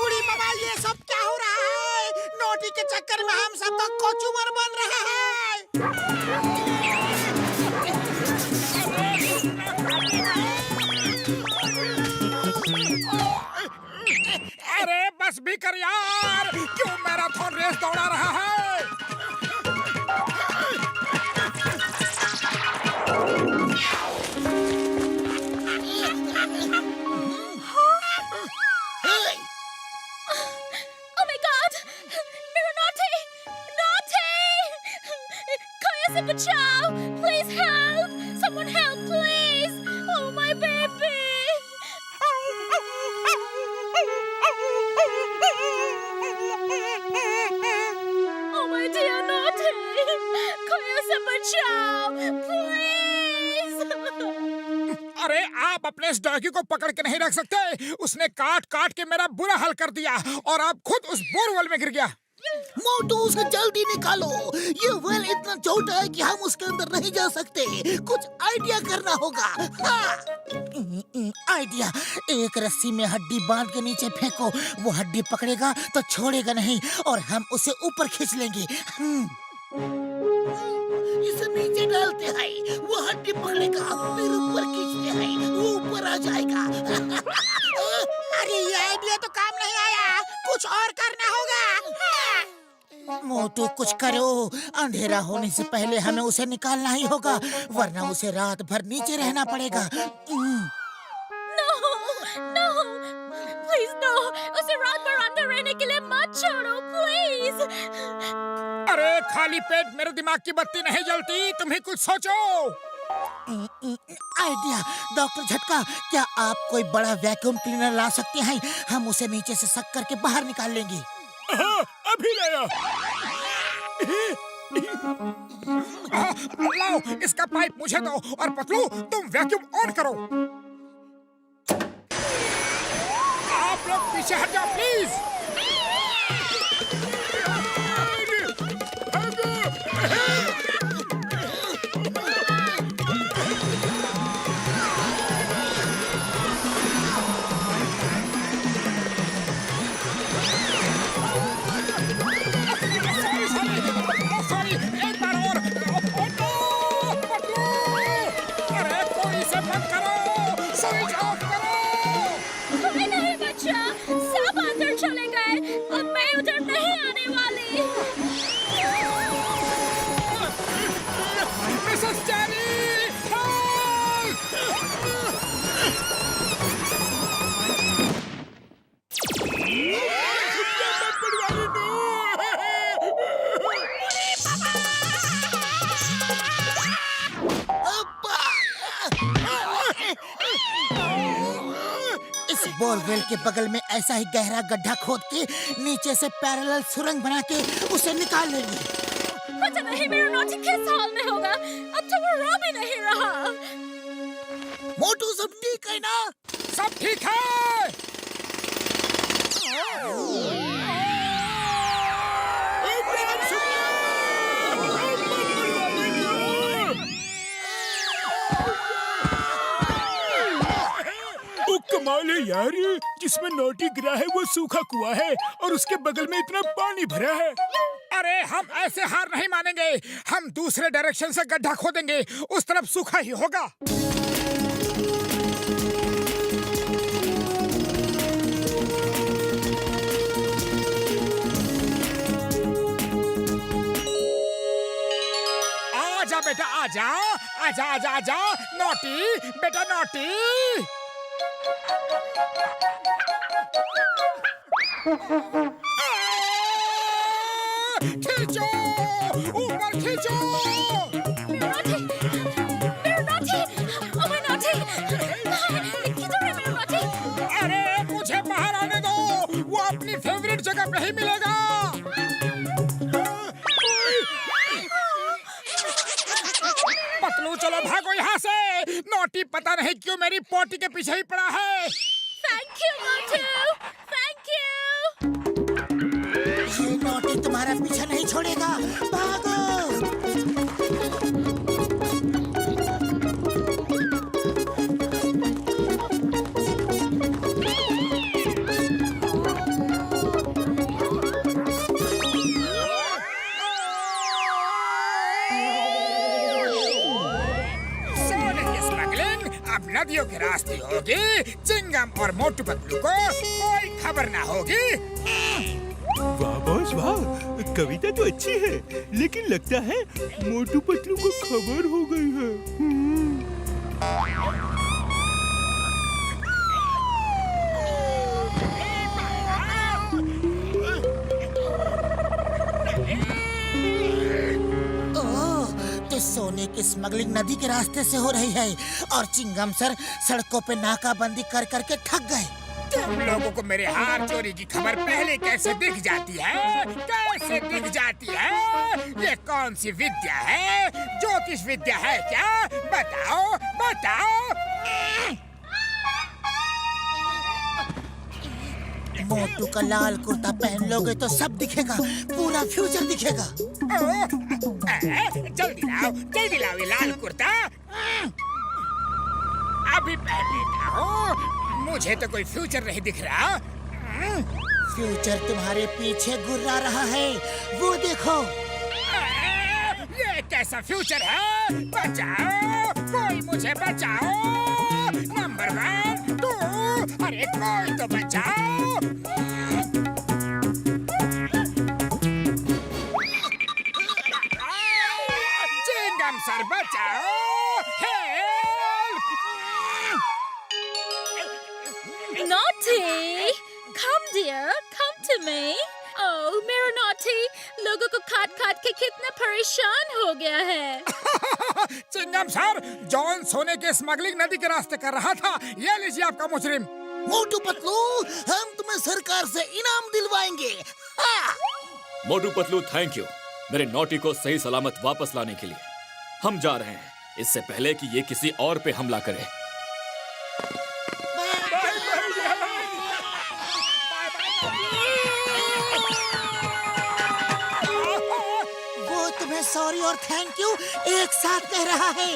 उड़ी बाबा, ये सब क्या हो रहा है? नोटी के चक्कर में हम सबका कोचुमर बन रहा है। अरे बस भी कर यार, क्यों मैराथन रेस दौड़ा रहा है? Oh my God! मेरा नोटी! कोई उसे बचाओ! Please help! Someone help, please! Oh my baby! Oh my dear naughty! कोई उसे बचाओ! Please! अरे आप अपने इस डॉगी को पकड़ के नहीं रख सकते। उसने काट काट के मेरा बुरा हाल कर दिया और आप खुद उस बोरवेल में गिर गया। मोटू, उसे जल्दी निकालो। ये वेल इतना छोटा है कि हम उसके अंदर नहीं जा सकते। कुछ आइडिया करना होगा। हाँ। आइडिया, एक रस्सी में हड्डी बांध के नीचे फेंको। वो हड्डी पकड़ेगा तो छोड़ेगा नहीं और हम उसे ऊपर खींच लेंगे। इसे नीचे डालते हैं, वो हड्डी पकड़ेगा, फिर ऊपर खींचते हैं, वो ऊपर आ जाएगा। अरे ये आइडिया तो काम नहीं आया, कुछ और करना होगा। मोटू, कुछ करो। अंधेरा होने से पहले हमें उसे निकालना ही होगा, वरना उसे रात भर नीचे रहना पड़ेगा। No! Please no! उसे रात भर अंदर रहने के लिए मत छोड़ो, please! अरे खाली पेट मेरे दिमाग की बत्ती नहीं जलती, तुम ही कुछ सोचो। आइडिया। डॉक्टर झटका, क्या आप कोई बड़ा वैक्यूम क्लीनर ला सकते हैं? हम उसे नीचे से सक करके बाहर निकाल लेंगे। हाँ, अभी लाया। लाओ, इसका पाइप मुझे दो और पतलू तुम वैक्यूम ऑन करो। आप लोग पीछे हट जाओ प्लीज। सॉरी, एक बार और। पतलू, अरे कोई इसे बंद करो, स्विच ऑफ करो। तुम्हें नहीं बच्चा, सब अंदर चले गए। अब मैं उधर नहीं आने वाली। मिसेस चेरी, इस बोरवेल के बगल में ऐसा ही गहरा गड्ढा खोद के नीचे से पैरेलल सुरंग बना के उसे निकाल लेंगे। पता नहीं मेरा नोटी किस हाल में होगा। अब तो वो रो भी नहीं रहा। मोटू, सब ठीक है ना? सब ठीक है। ओ कमाल है यार, जिसमें नोटी गिरा है वो सूखा कुआं है और उसके बगल में इतना पानी भरा है। अरे हम ऐसे हार नहीं मानेंगे। हम दूसरे डायरेक्शन से गड्ढा खोदेंगे, उस तरफ सूखा ही होगा। आजा बेटा, आजा आजा आजा आजा। नोटी बेटा, नोटी। खींचो, ऊपर खींचो। नोटी, मेरा नोटी, ओ मेरा नोटी। किधर है मेरा नोटी? अरे मुझे बाहर आने दो, वो अपनी फेवरेट जगह पे ही मिलेगा। पतलू चलो भागो यहाँ से। नोटी पता नहीं क्यों मेरी पोटी के पीछे ही पड़ा है। Thank you Motu, thank you. ये नोटी तुम्हारा पीछा नहीं छोड़ेगा, भागो। अब नदियों के रास्ते होगी। चिंगम और मोटू पतलू को कोई खबर ना होगी। वाह बॉस वाह, कविता तो अच्छी है, लेकिन लगता है मोटू पतलू को खबर हो गई है। तो सोने की स्मगलिंग नदी के रास्ते से हो रही है और चिंगम सर सड़कों पे नाकाबंदी कर करके थक गए। तुम लोगों को मेरे हार चोरी की खबर पहले कैसे दिख जाती है? कैसे दिख जाती है? ये कौन सी विद्या है? ज्योतिष विद्या है क्या? बताओ बताओ। मोटू का लाल कुर्ता पहन लोगे तो सब दिखेगा, पूरा फ्यूचर दिखेगा। जल्दी लाओ ये लाल कुर्ता। अभी पहन लेता हूँ। मुझे तो कोई फ्यूचर नहीं दिख रहा। फ्यूचर तुम्हारे पीछे गुर्रा रहा है, वो देखो। ये कैसा फ्यूचर है? बचाओ, कोई मुझे बचाओ। नंबर 1, 2, अरे कोई तो बचाओ। चिंगम सर बचाओ। Naughty! Come dear, come to me. ओह मेरा नॉटी लोगों को खाट खाट के कितना परेशान हो गया है। चिंगम सर, जॉन सोने के स्मगलिंग नदी के रास्ते कर रहा था। ये लीजिए आपका मुजरिम। मोटू पतलू, हम तुम्हें सरकार से इनाम दिलवाएंगे। हाँ। मोटू पतलू थैंक यू मेरे नॉटी को सही सलामत वापस लाने के लिए। हम जा रहे हैं इससे पहले कि ये किसी और पे हमला करे। वो तुम्हें सॉरी और थैंक यू एक साथ कह रहा है।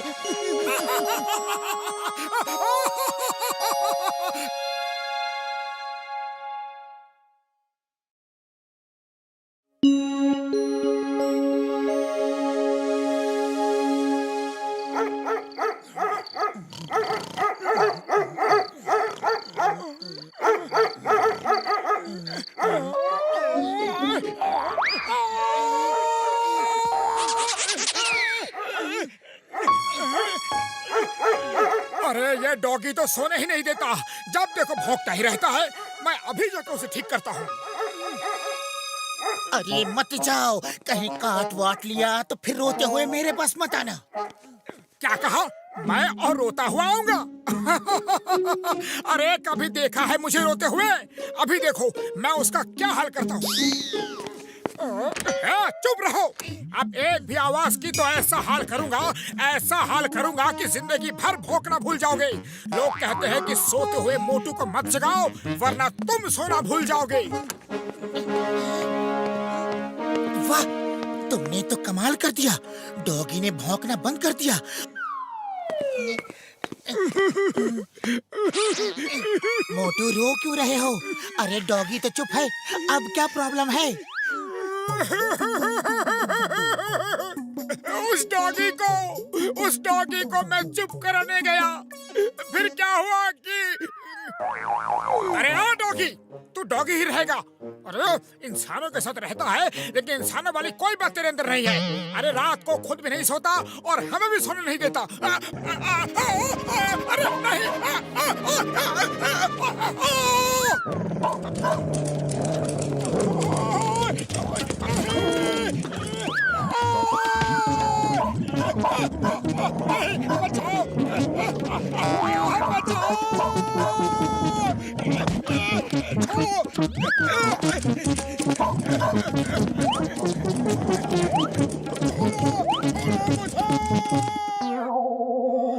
अरे ये डॉगी तो सोने ही नहीं देता, जब देखो भौंकता ही रहता है। मैं अभी जाकर उसे ठीक करता हूँ। अरे मत जाओ, कहीं काट वाट लिया तो फिर रोते हुए मेरे पास मत आना। क्या कहा? मैं और रोता हुआ आऊंगा? अरे कभी देखा है मुझे रोते हुए? अभी देखो मैं उसका क्या हाल करता हूँ। चुप रहो। अब एक भी आवाज की तो ऐसा हाल करूंगा कि जिंदगी भर भौंकना भूल जाओगे। लोग कहते हैं कि सोते हुए मोटू को मत जगाओ वरना तुम सोना भूल जाओगे। वाह, तुमने तो कमाल कर दिया। डॉगी ने भौंकना बंद कर दिया। मोटू रो क्यों रहे हो? अरे डॉगी तो चुप है, अब क्या प्रॉब्लम है? उस डॉगी को मैं चुप कराने गया, फिर क्या हुआ कि अरे हाँ डॉगी, तू डॉगी ही रहेगा। अरे इंसानों के साथ रहता है लेकिन इंसानों वाली कोई बात तेरे अंदर नहीं है। अरे रात को खुद भी नहीं सोता और हमें भी सोने नहीं देता। अरे नहीं।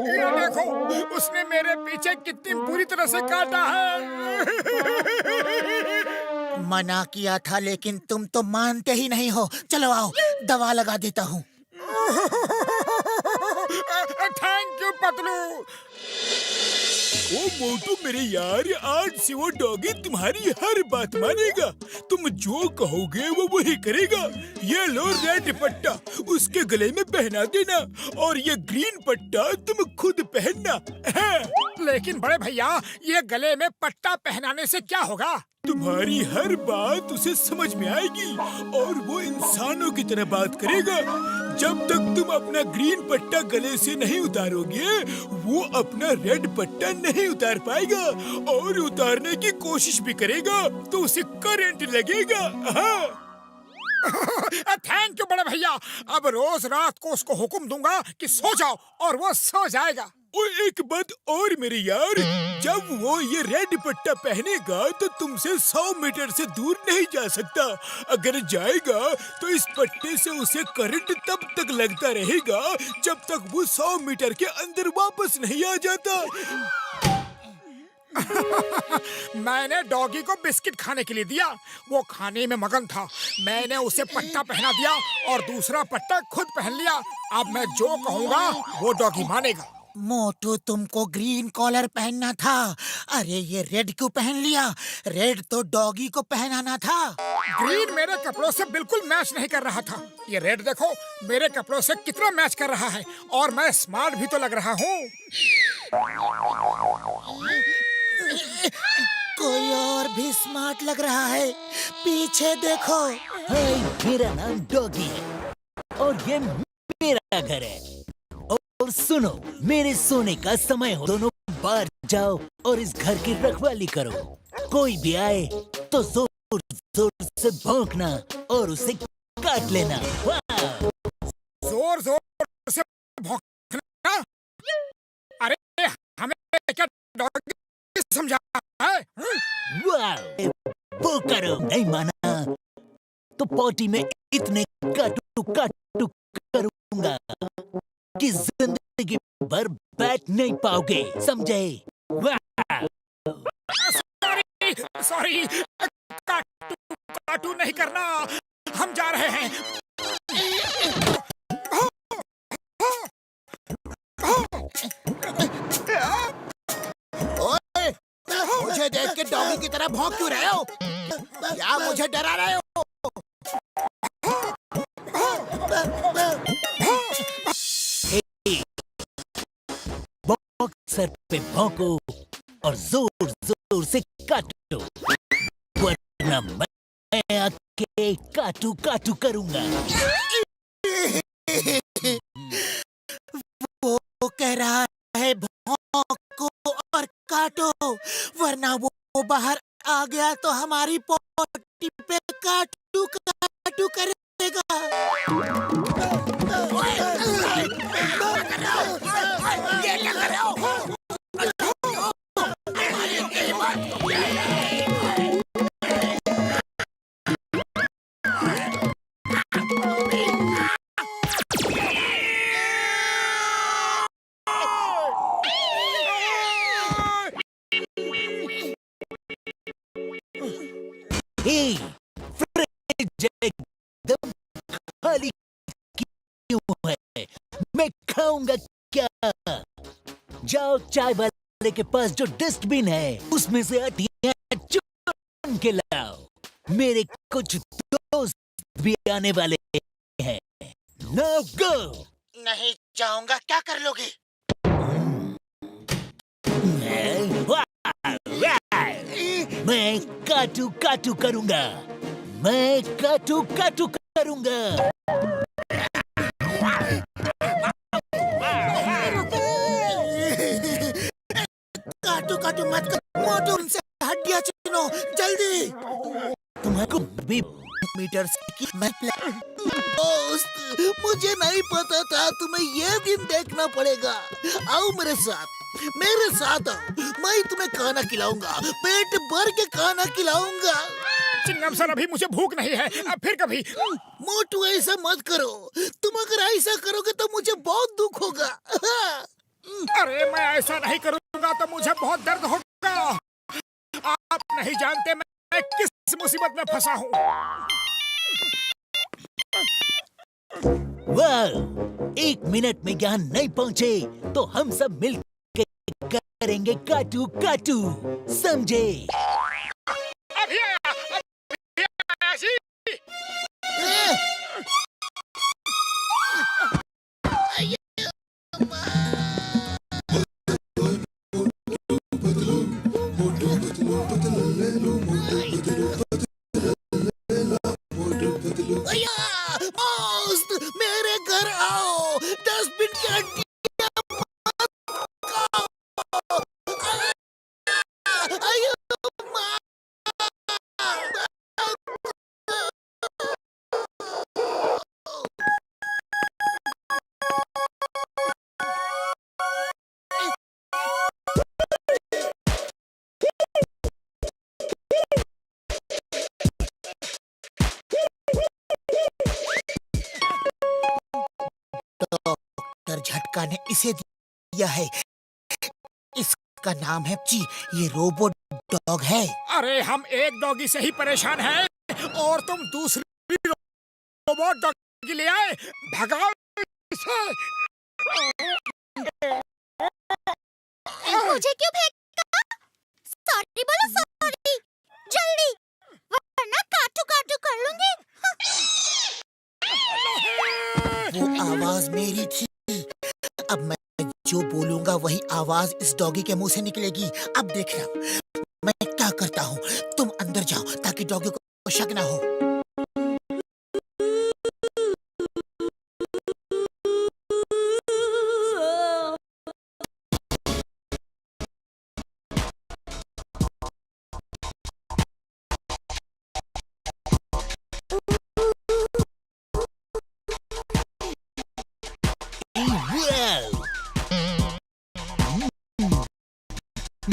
ये देखो उसने मेरे पीछे कितनी बुरी तरह से काटा है। मना किया था लेकिन तुम तो मानते ही नहीं हो। चलो आओ, दवा लगा देता हूँ। Thank you Patlu. Oh Motu मेरे यार, आज से वो डॉगी तुम्हारी हर बात मानेगा। तुम जो कहोगे वो वही करेगा। ये लो रेड पट्टा, उसके गले में पहना देना और ये ग्रीन पट्टा तुम खुद पहनना है। लेकिन बड़े भैया, ये गले में पट्टा पहनाने से क्या होगा? तुम्हारी हर बात उसे समझ में आएगी और वो इंसानों की तरह बात करेगा। जब तक तुम अपना ग्रीन पट्टा गले से नहीं उतारोगे, वो अपना रेड पट्टा नहीं उतार पाएगा और उतारने की कोशिश भी करेगा तो उसे करंट लगेगा। हाँ। थैंक यू बड़े भैया। अब रोज रात को उसको हुक्म दूंगा कि सो जाओ और वो सो जाएगा। और एक बात और मेरे यार, जब वो ये रेड पट्टा पहनेगा तो तुमसे 100 मीटर से दूर नहीं जा सकता। अगर जाएगा तो इस पट्टे से उसे करंट तब तक लगता रहेगा जब तक वो 100 मीटर के अंदर वापस नहीं आ जाता। मैंने डॉगी को बिस्किट खाने के लिए दिया, वो खाने में मगन था। मैंने उसे पट्टा पहना दिया और दूसरा पट्टा खुद पहन लिया। अब मैं जो कहूँगा वो डॉगी मानेगा। मोटू, तुमको ग्रीन कॉलर पहनना था। अरे ये रेड क्यों पहन लिया? रेड तो डॉगी को पहनाना था। ग्रीन मेरे कपड़ों से बिल्कुल मैच नहीं कर रहा था। ये रेड देखो मेरे कपड़ों से कितना मैच कर रहा है और मैं स्मार्ट भी तो लग रहा हूँ। कोई और भी स्मार्ट लग रहा है, पीछे देखो। मेरा नाम डॉगी है और ये मेरा घर है। और सुनो, मेरे सोने का समय हो, दोनों बाहर जाओ और इस घर की रखवाली करो। कोई भी आए तो जोर जोर जोर से भौंकना और उसे काट लेना। वाह! जोर जोर से भौंकना? अरे हमें क्या डॉगी समझा है? वाह! वो करो, नहीं माना तो पॉटी में इतने काटू काटू करूंगा कि जिंदगी भर बैठ नहीं पाओगे, समझे? वाह! सॉरी, काटू काटू नहीं करना, हम जा रहे हैं। ओए, मुझे देख के डॉगी की तरह भौंक क्यों रहे हो? क्या मुझे डरा रहे हो? सर पे भौंको और जोर जोर से काटो, वरना मैं आके काटू काटू करूंगा। वो कह रहा है भौंको और काटो, वरना वो बाहर आ गया तो हमारी पॉटी पे काटू काटू करेगा। ये क्या कर रहे हो? फ्रिज एकदम खाली क्यों है? मैं खाऊंगा क्या? जाओ चाय वाले के पास जो डस्टबिन है उसमें से हड्डियां चुन के लाओ। मेरे कुछ दोस्त भी आने वाले हैं। Now go. नहीं जाऊंगा, क्या कर लोगे? मैं काटू काटू करूंगा, मैं काटू काटू करूंगा। काटू काटू मत कर, मोटू उनसे हड्डियां चुनो जल्दी। तुम्हारे भी मीटर की मैं दोस्त, मुझे नहीं पता था तुम्हें ये दिन देखना पड़ेगा। आओ मेरे साथ, मेरे साथ आओ, मैं तुम्हें खाना खिलाऊंगा, पेट भर के खाना खिलाऊंगा। चिंगम सर, अभी मुझे भूख नहीं है, अब फिर कभी। मोटू ऐसा मत करो, तुम अगर ऐसा करोगे तो मुझे बहुत दुख होगा। अरे मैं ऐसा नहीं करूंगा तो मुझे बहुत दर्द होगा। आप नहीं जानते मैं किस मुसीबत में फंसा हूँ। वाह! 1 मिनट में यहाँ नहीं पहुँचे तो हम सब मिल के करेंगे काटू काटू, समझे? अभी आया जी। दोस्त, मेरे घर आओ, डस्टबिन की हड्डियां मत खाओ। अयो माँ। डॉक्टर झटका ने इसे दिया है, इसका नाम है ची। ये रोबोट डॉग है। अरे हम एक डॉगी से ही परेशान हैं और तुम दूसरी रोबोट डॉगी ले आए। भगाओ इसे। मुझे क्यों फेंका? सॉरी बोलो, सॉरी जल्दी, वरना काटू काटू कर लूंगी। वो आवाज मेरी थी। अब मैं जो बोलूंगा वही आवाज इस डॉगी के मुंह से निकलेगी। अब देखना मैं क्या करता हूँ। तुम अंदर जाओ ताकि डॉगी को शक ना हो। Hey.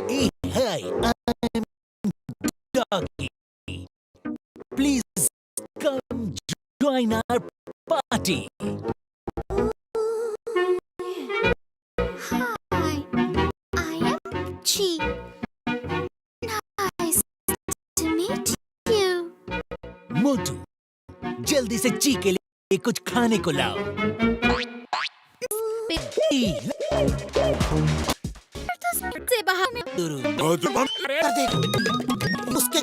Hey, hi, I'm Doggy. Please come join our party. Hi, I am Chi. Nice to meet you. मोटू, जल्दी से ची के लिए कुछ खाने को लाओ। से बाहर में कर दे उसके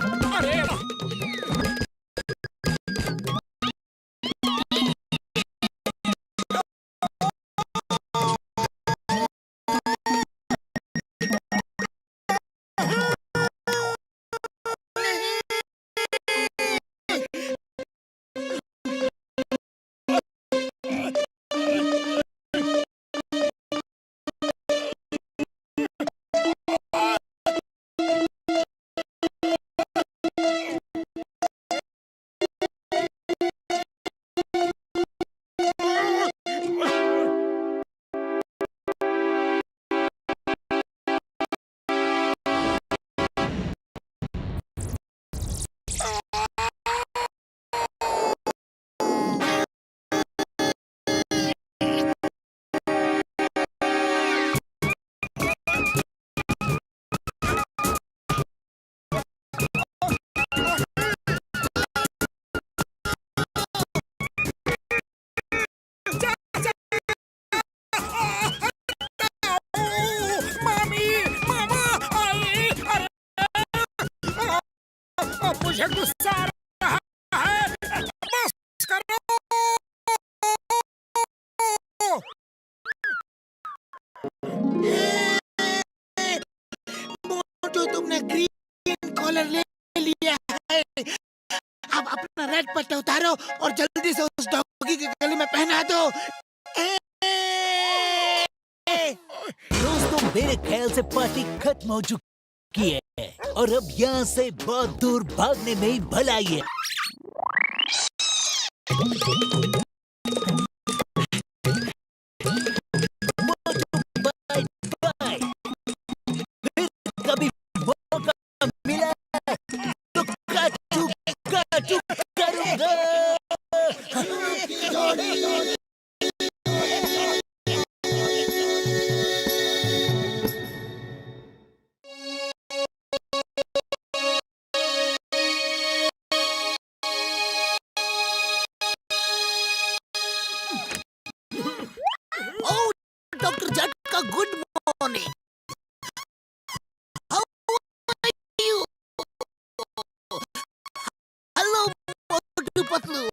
मुझे गुस्सा आ रहा है। बस करो। मोटू तुमने ग्रीन कॉलर ले लिया है। अब अपना रेड पट्टा उतारो और जल्दी से उस डॉगी के गले में पहना दो। दोस्तों, मेरे ख्याल से पार्टी खत्म हो चुकी है और अब यहाँ से बहुत दूर भागने में ही भलाई है। Bye bye. फिर कभी मौका मिला तो काटू काटू करूंगा। Doctor Jhatka, good morning. How are you? Hello Motu Patlu.